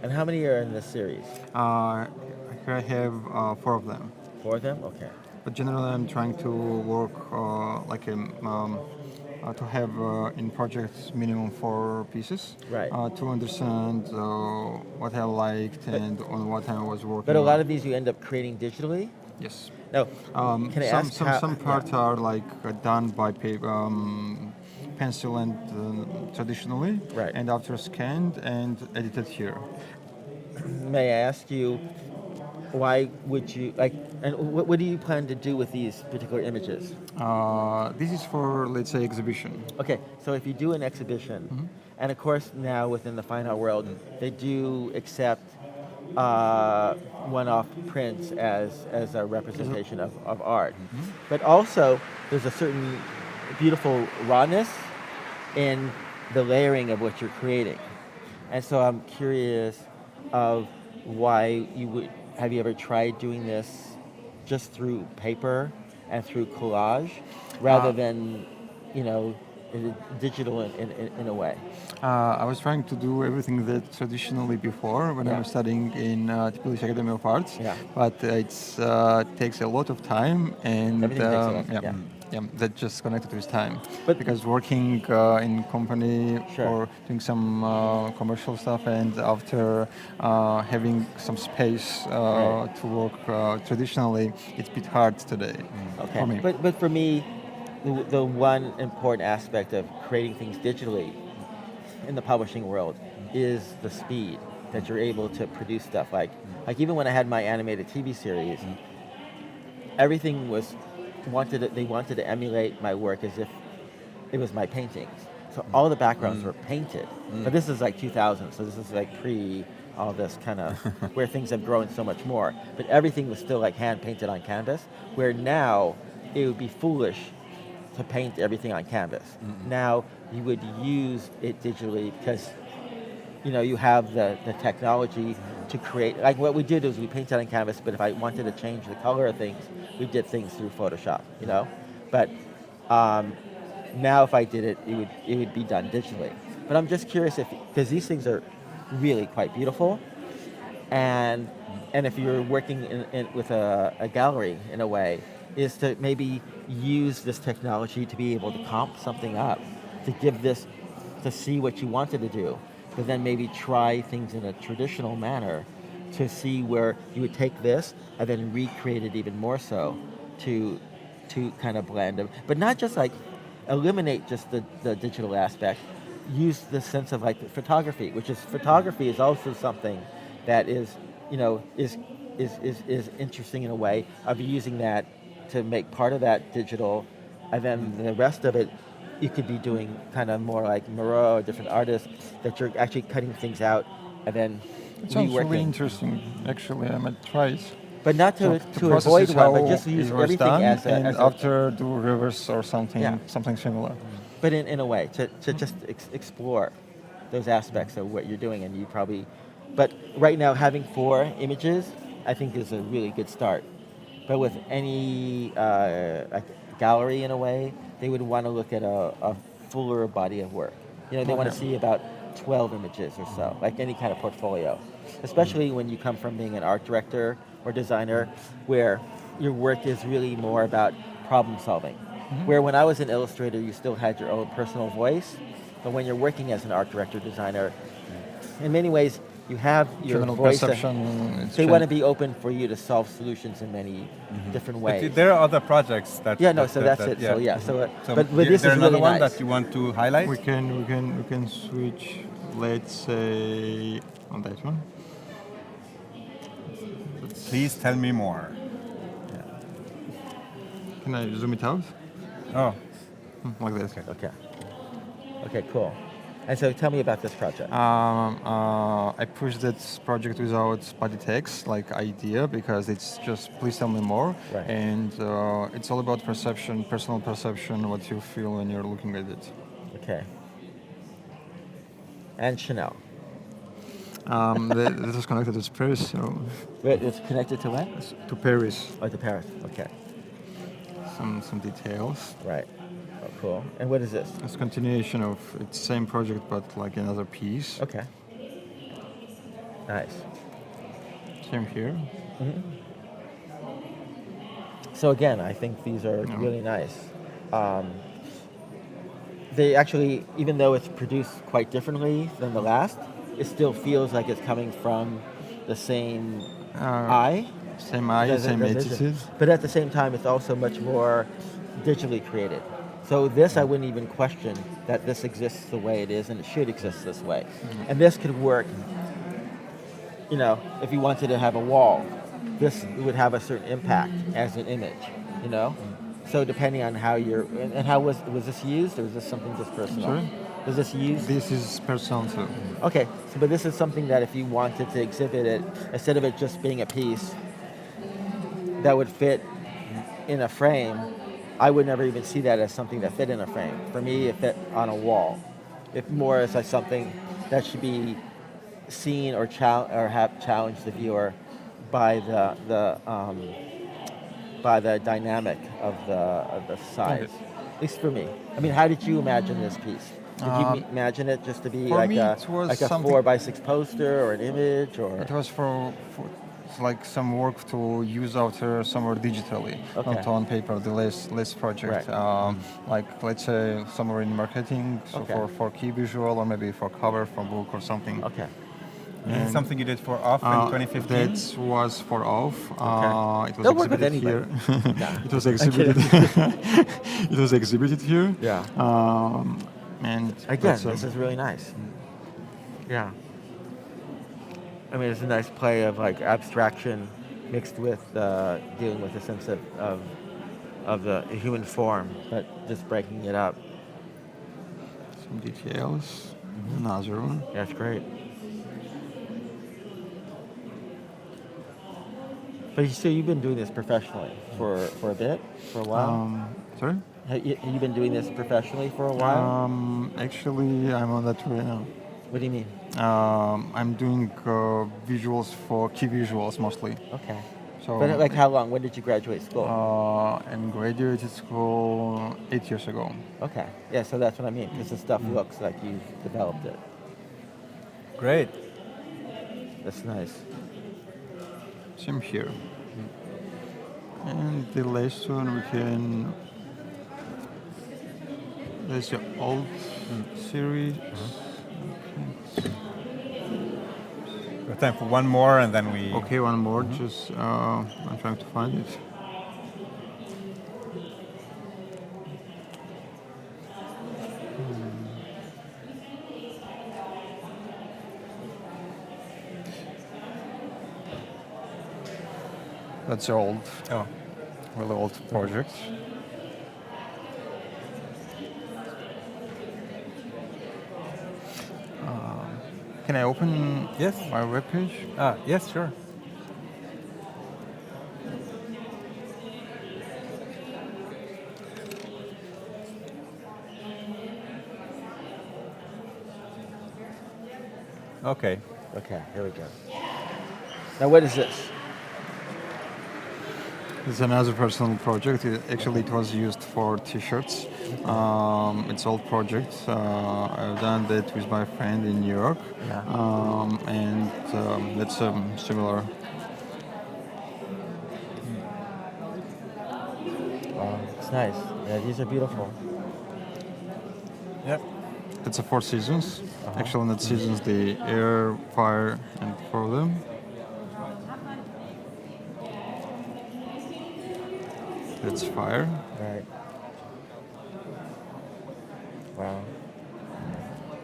Speaker 4: And how many are in this series?
Speaker 5: Here I have 4 of them.
Speaker 4: 4 of them? Okay.
Speaker 5: But generally, I'm trying to work to have in projects minimum 4 pieces.
Speaker 4: Right.
Speaker 5: To understand what I liked and on what I was working.
Speaker 4: But a lot
Speaker 5: on.
Speaker 4: of these you end up creating digitally?
Speaker 5: Yes.
Speaker 4: No. Can I ask
Speaker 5: some parts are like done by paper, pencil and traditionally,
Speaker 4: Right.
Speaker 5: and after scanned and edited here.
Speaker 4: May I ask you, why would you like? And what do you plan to do with these particular images?
Speaker 5: This is for, let's say, exhibition.
Speaker 4: Okay, so if you do an exhibition, and of course now within the fine art world, they do accept one-off prints as a representation of art. But also, there's a certain beautiful rawness in the layering of what you're creating. And so I'm curious of why you would, have you ever tried doing this just through paper and through collage rather than, digital in a way?
Speaker 5: I was trying to do everything that traditionally before when I was studying in Tbilisi Academy of Arts, but it takes a lot of time and
Speaker 4: Everything takes a lot, yeah.
Speaker 5: that just connected with time.
Speaker 4: But-
Speaker 5: because working in company
Speaker 4: Sure.
Speaker 5: or doing some commercial stuff and after having some space to work traditionally, it's a bit hard today
Speaker 4: Okay,
Speaker 5: for me.
Speaker 4: but for me, the one important aspect of creating things digitally in the publishing world is the speed that you're able to produce stuff. Like even when I had my animated TV series, everything was they wanted to emulate my work as if it was my paintings. So all the backgrounds were painted. But this is like 2000, so this is like pre all this kind of where things have grown so much more. But everything was still like hand painted on canvas, where now it would be foolish to paint everything on canvas. Now you would use it digitally because you have the technology to create, like what we did is we painted on canvas, but if I wanted to change the color of things, we did things through Photoshop, But now if I did it, it would be done digitally. But I'm just curious because these things are really quite beautiful, and if you're working with a gallery in a way, is to maybe use this technology to be able to comp something up, to give this, to see what you wanted to do, but then maybe try things in a traditional manner to see where you would take this and then recreate it even more so to kind of blend them. But not just like eliminate just the digital aspect, use the sense of like photography, which is photography is also something that is interesting in a way of using that to make part of that digital, and then the rest of it you could be doing kind of more like Moreau or different artists that you're actually cutting things out and then
Speaker 5: it sounds
Speaker 4: reworking.
Speaker 5: really interesting. Actually, I might try it.
Speaker 4: But not to avoid one, but just use everything
Speaker 5: done,
Speaker 4: as a...
Speaker 5: and after do reverse or something, something similar.
Speaker 4: But in a way, to just explore those aspects of what you're doing, and you probably... But right now, having 4 images, I think is a really good start. But with any like gallery in a way, they would want to look at a fuller body of work. They want to see about 12 images or so, like any kind of portfolio. Especially when you come from being an art director or designer, where your work is really more about problem solving. Where when I was an illustrator, you still had your own personal voice, but when you're working as an art director designer, in many ways, you have your
Speaker 5: General
Speaker 4: voice.
Speaker 5: perception.
Speaker 4: They want to be open for you to solve solutions in many different ways.
Speaker 2: But there are other projects that.
Speaker 4: So that's it.
Speaker 2: Yeah.
Speaker 4: So
Speaker 2: So
Speaker 4: but this
Speaker 2: is there
Speaker 4: is
Speaker 2: another
Speaker 4: really
Speaker 2: one
Speaker 4: nice.
Speaker 2: that you want to highlight?
Speaker 5: We can switch. Let's say on that one.
Speaker 2: Please tell me more.
Speaker 5: Can I zoom it out?
Speaker 2: Oh,
Speaker 5: Like this.
Speaker 4: Okay, cool. And so tell me about this project.
Speaker 5: I pushed that project without body text, like idea, because it's just please tell me more.
Speaker 4: Right.
Speaker 5: And it's all about perception, personal perception, what you feel when you're looking at it.
Speaker 4: Okay. And Chanel.
Speaker 5: That was connected to Paris, so
Speaker 4: Wait, it's connected to what?
Speaker 5: to Paris.
Speaker 4: Oh, to Paris. Okay.
Speaker 5: Some details.
Speaker 4: Right. Oh, cool. And what is this?
Speaker 5: It's continuation of it's same project but like another piece.
Speaker 4: Okay. Nice.
Speaker 5: Same here.
Speaker 4: So again, I think these are really nice. They actually, even though it's produced quite differently than the last, it still feels like it's coming from the same eye.
Speaker 5: Same eye, same attitude.
Speaker 4: But at the same time, it's also much more digitally created. So this, I wouldn't even question that this exists the way it is, and it should exist this way. And this could work, if you wanted to have a wall, this would have a certain impact as an image, So depending on how and how was this used, or is this something just personal?
Speaker 5: Sorry?
Speaker 4: Was this used?
Speaker 5: This is personal too.
Speaker 4: Okay, so, but this is something that if you wanted to exhibit it, instead of it just being a piece that would fit in a frame, I would never even see that as something that fit in a frame. For me, it fit on a wall. It more as like something that should be seen or have challenged the viewer by the dynamic of the size. At least for me. I mean, how did you imagine this piece? Did you imagine it just to be like a 4x6 poster or an image, or?
Speaker 5: It was for like some work to use after somewhere digitally, not on paper. The last project,
Speaker 4: Right.
Speaker 5: like let's say somewhere in marketing, so for key visual or maybe for cover for book or something.
Speaker 4: Okay.
Speaker 2: This is something you did for OFF in 2015?
Speaker 5: That was for OFF. It was
Speaker 4: Don't work with
Speaker 5: exhibited here. It was exhibited. It was exhibited here.
Speaker 4: Yeah.
Speaker 5: And
Speaker 4: Again, this is really nice. Yeah. I mean, it's a nice play of like abstraction mixed with dealing with a sense of the human form, but just breaking it up.
Speaker 5: Some details. Another one.
Speaker 4: That's great. But you've been doing this professionally for a bit, for a while?
Speaker 5: Sorry?
Speaker 4: Have you been doing this professionally for a while?
Speaker 5: Actually, I'm on that right now.
Speaker 4: What do you mean?
Speaker 5: I'm doing visuals for key visuals mostly.
Speaker 4: Okay.
Speaker 5: So,
Speaker 4: But like how long? When did you graduate school?
Speaker 5: and graduated school 8 years ago.
Speaker 4: Okay. Yeah, so that's what I mean, because the stuff looks like you've developed it.
Speaker 2: Great.
Speaker 4: That's nice.
Speaker 5: Same here. And the last one we can. There's the old series.
Speaker 2: We have time for one more, and then we.
Speaker 5: Okay, one more. Just I'm trying to find it. That's old.
Speaker 2: Oh.
Speaker 5: Really old project. Can I open
Speaker 2: Yes.
Speaker 5: my webpage?
Speaker 2: Yes, sure. Okay.
Speaker 4: Okay, here we go. Now what is this?
Speaker 5: It's another personal project. Actually, it was used for T-shirts. It's old project. I've done that with my friend in New York, and that's similar.
Speaker 4: Wow, it's nice. Yeah, these are beautiful.
Speaker 2: Yep.
Speaker 5: It's a 4 seasons. Actually, not seasons. The air, fire, and 4 of them. That's fire.
Speaker 4: Right. Wow.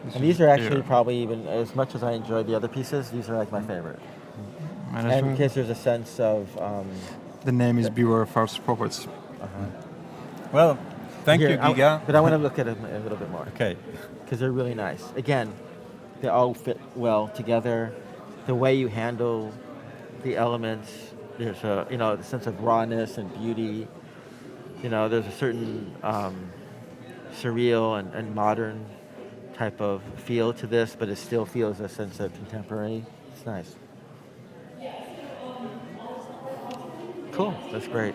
Speaker 5: This
Speaker 4: And these
Speaker 5: is
Speaker 4: are actually
Speaker 5: air.
Speaker 4: probably even, as much as I enjoy the other pieces, these are like my favorite.
Speaker 5: And
Speaker 4: And because there's a sense of...
Speaker 5: the name is Beware First Properties.
Speaker 2: Well, thank you, Giga.
Speaker 4: But I want to look at it a little bit more.
Speaker 2: Okay.
Speaker 4: Because they're really nice. Again, they all fit well together. The way you handle the elements, there's a the sense of rawness and beauty. There's a certain surreal and modern type of feel to this, but it still feels a sense of contemporary. It's nice. Cool. That's great.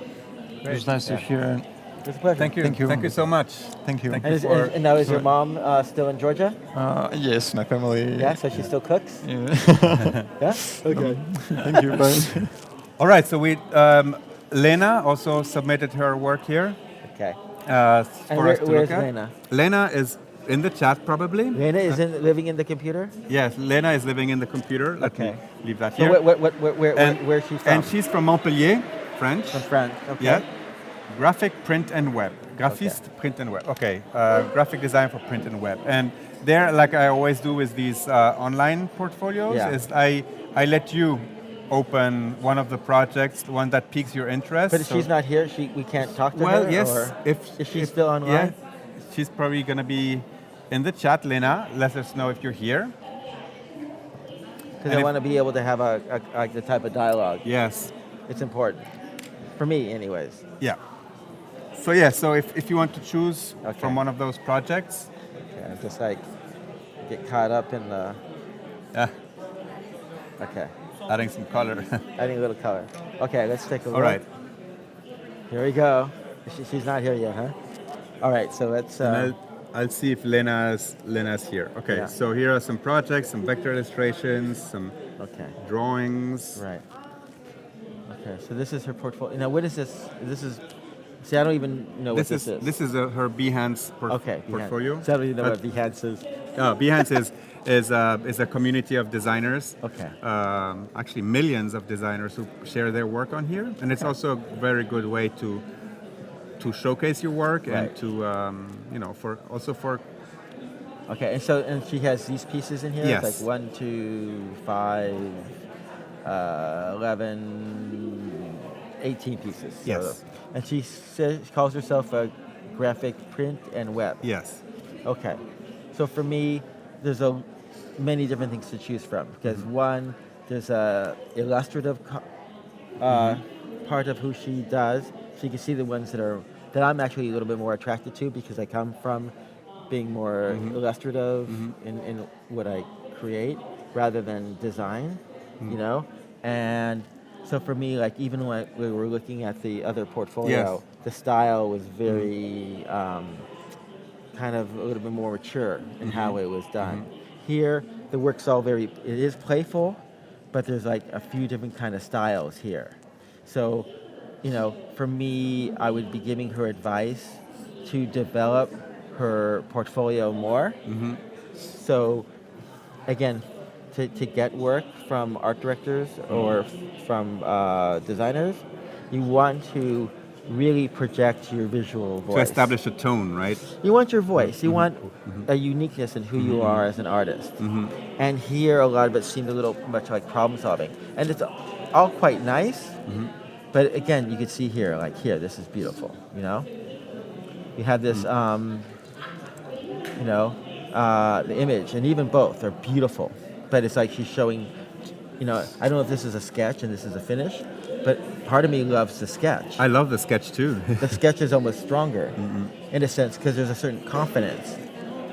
Speaker 5: It was nice to hear.
Speaker 4: It's a pleasure.
Speaker 2: Thank you.
Speaker 5: Thank you.
Speaker 2: Thank you so much.
Speaker 5: Thank you.
Speaker 2: Thank
Speaker 4: And,
Speaker 2: you.
Speaker 4: and now is your mom still in Georgia?
Speaker 5: Yes, my family.
Speaker 4: Yeah, so she still cooks?
Speaker 5: Yeah.
Speaker 4: Yeah? Okay.
Speaker 5: Thank you. Bye.
Speaker 2: All right. So Lena also submitted her work here
Speaker 4: Okay.
Speaker 2: for
Speaker 4: And
Speaker 2: us to
Speaker 4: where's
Speaker 2: look at.
Speaker 4: Lena?
Speaker 2: Lena is in the chat probably.
Speaker 4: Lena is living in the computer?
Speaker 2: Yes, Lena is living in the computer. Let
Speaker 4: Okay.
Speaker 2: me leave that
Speaker 4: So
Speaker 2: here.
Speaker 4: where's she from?
Speaker 2: And she's from Montpellier, French.
Speaker 4: From France. Okay.
Speaker 2: Yeah. Graphic, print, and web. Graphiste, print, and web. Okay. Graphic design for print and web. And there, like I always do with these online portfolios,
Speaker 4: Yeah.
Speaker 2: is I let you open one of the projects, one that piques your interest.
Speaker 4: But if she's not here, we can't talk to her?
Speaker 2: Well, yes.
Speaker 4: Or
Speaker 2: If
Speaker 4: she's still online?
Speaker 2: Yeah, she's probably going to be in the chat, Lena. Let us know if you're here.
Speaker 4: Because I want to be able to have the type of dialogue.
Speaker 2: Yes.
Speaker 4: It's important. For me, anyways.
Speaker 2: Yeah. So yeah, so if you want to choose
Speaker 4: Okay.
Speaker 2: from one of those projects.
Speaker 4: Okay, just like get caught up in the...
Speaker 2: Yeah.
Speaker 4: Okay.
Speaker 2: Adding some color.
Speaker 4: Adding a little color. Okay, let's take a look.
Speaker 2: All right.
Speaker 4: Here we go. She's not here yet, huh? All right, so let's...
Speaker 2: And I'll see if Lena's here. Okay,
Speaker 4: Yeah.
Speaker 2: so here are some projects, some vector illustrations, some drawings.
Speaker 4: Right. Okay, so this is her portfolio. Now, what is this? This is... See, I don't even know what this is.
Speaker 2: This is her Behance
Speaker 4: Behance.
Speaker 2: portfolio.
Speaker 4: So I don't even know what Behance is.
Speaker 2: Behance is a community of designers.
Speaker 4: Okay.
Speaker 2: Actually, millions of designers who share their work on here, and it's also a very good way to showcase your work and to for.
Speaker 4: Okay, and she has these pieces in here.
Speaker 2: Yes.
Speaker 4: It's like 1, 2, 5, 11, 18 pieces.
Speaker 2: Yes.
Speaker 4: So, and she calls herself a graphic print and web.
Speaker 2: Yes.
Speaker 4: Okay. So for me, there's many different things to choose from because one, there's a illustrative part of who she does. So you can see the ones that I'm actually a little bit more attracted to because I come from being more illustrative in what I create rather than design, you know? And so for me, like even when we were looking at the other portfolio, the style was very kind of a little bit more mature in how it was done. Here, the work's all it is playful, but there's like a few different kind of styles here. So, you know, for me, I would be giving her advice to develop her portfolio more. So, again, to get work from art directors or from designers, you want to really project your visual voice.
Speaker 2: To establish a tone, right?
Speaker 4: You want your voice. You want a uniqueness in who you are as an artist. And here, a lot of it seemed a little much like problem solving. And it's all quite nice, but again, you can see here, like here, this is beautiful, you know? You have this, you know, the image, and even both are beautiful. But it's like she's showing, you know, I don't know if this is a sketch and this is a finish, but part of me loves the sketch.
Speaker 2: I love the sketch too.
Speaker 4: The sketch is almost stronger, in a sense, because there's a certain confidence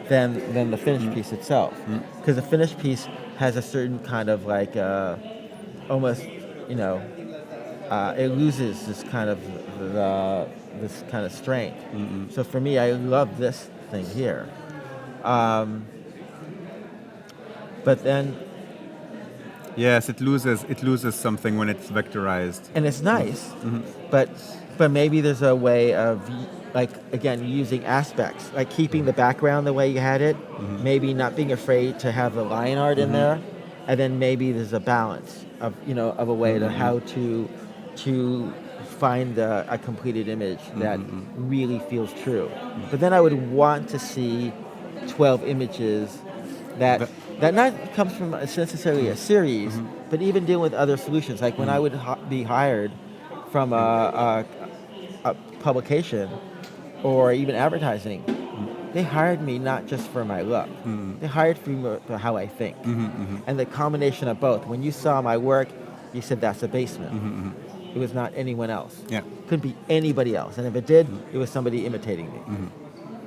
Speaker 4: than the finished piece itself. Because the finished piece has a certain kind of like, almost, you know, it loses this kind of strength. So for me, I love this thing here. But then,
Speaker 2: yes, it loses something when it's vectorized.
Speaker 4: and it's nice, but maybe there's a way of, like, again, using aspects, like keeping the background the way you had it, maybe not being afraid to have the line art in there, and then maybe there's a balance of, you know, of a way to how to find a completed image that really feels true. But then I would want to see 12 images that not comes from necessarily a series, but even dealing with other solutions. Like when I would be hired from a publication or even advertising, they hired me not just for my look. They hired me for how I think. And the combination of both. When you saw my work, you said that's a Baseman. It was not anyone else.
Speaker 2: Yeah.
Speaker 4: Couldn't be anybody else. And if it did, it was somebody imitating me.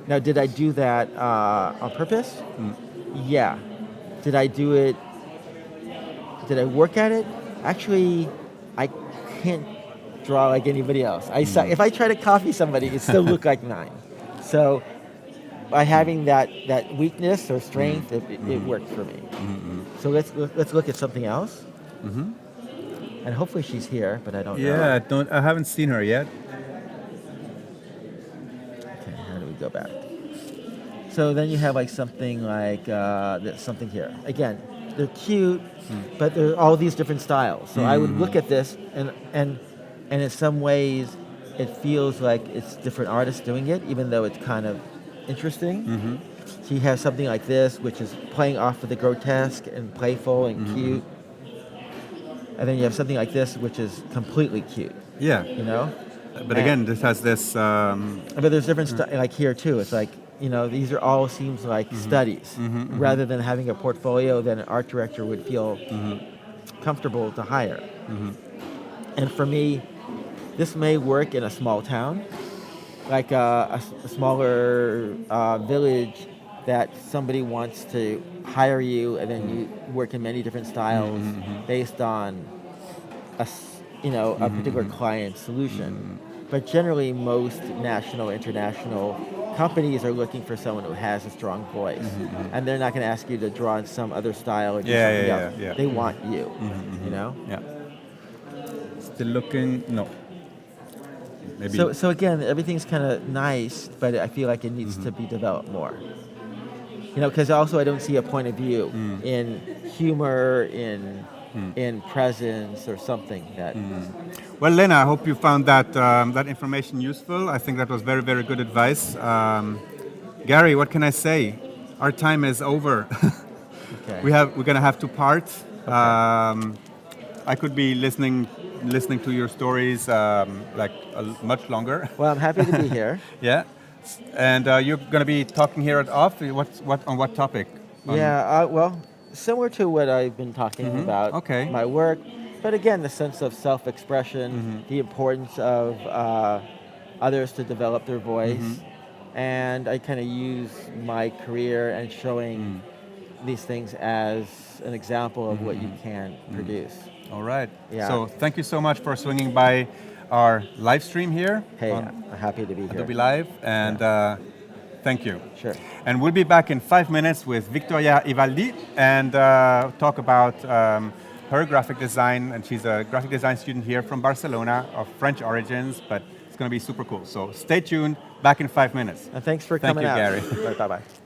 Speaker 4: Now, did I do that on purpose? Yeah. Did I do it? Did I work at it? Actually, I can't draw like anybody else. If I try to copy somebody, it still look like mine. So by having that weakness or strength, it worked for me. So let's look at something else. And hopefully she's here, but I don't know.
Speaker 2: Yeah, I haven't seen her yet.
Speaker 4: Okay, how do we go back? So then you have like something like something here. Again, they're cute, but there are all these different styles. So I would look at this, and in some ways, it feels like it's different artists doing it, even though it's kind of interesting. So you have something like this, which is playing off of the grotesque and playful and cute. And then you have something like this, which is completely cute.
Speaker 2: Yeah.
Speaker 4: You know?
Speaker 2: But again, this has this...
Speaker 4: But there's different like here too. It's like, you know, these are all seems like studies. Rather than having a portfolio that an art director would feel comfortable to hire. And for me, this may work in a small town, like a smaller village that somebody wants to hire you, and then you work in many different styles based on a particular client solution. But generally, most national, international companies are looking for someone who has a strong voice, and they're not going to ask you to draw in some other style or do something else.
Speaker 2: Yeah.
Speaker 4: They want you, you know.
Speaker 2: Yeah. Still looking. No. Maybe.
Speaker 4: So again, everything's kind of nice, but I feel like it needs to be developed more. You know, because also I don't see a point of view in humor, in presence, or something that.
Speaker 2: Well, Lena, I hope you found that that information useful. I think that was very, very good advice. Gary, what can I say? Our time is over.
Speaker 4: Okay.
Speaker 2: We're gonna have to part.
Speaker 4: Okay.
Speaker 2: I could be listening to your stories much longer.
Speaker 4: Well, I'm happy to be here.
Speaker 2: Yeah. And you're going to be talking here at OFFF. On what topic?
Speaker 4: Well, similar to what I've been talking about,
Speaker 2: Okay.
Speaker 4: my work, but again, the sense of self-expression, the importance of others to develop their voice, and I kind of use my career and showing these things as an example of what you can produce.
Speaker 2: All right.
Speaker 4: Yeah.
Speaker 2: So thank you so much for swinging by our live stream here.
Speaker 4: Hey,
Speaker 2: on
Speaker 4: I'm happy to be here.
Speaker 2: Adobe Live, and thank you.
Speaker 4: Sure.
Speaker 2: And we'll be back in 5 minutes with Victoria Ivaldi and talk about her graphic design. And she's a graphic design student here from Barcelona of French origins, but it's going to be super cool. So stay tuned. Back in 5 minutes.
Speaker 4: And thanks for
Speaker 2: Thank
Speaker 4: coming
Speaker 2: you,
Speaker 4: out.
Speaker 2: Gary.
Speaker 4: Bye-bye.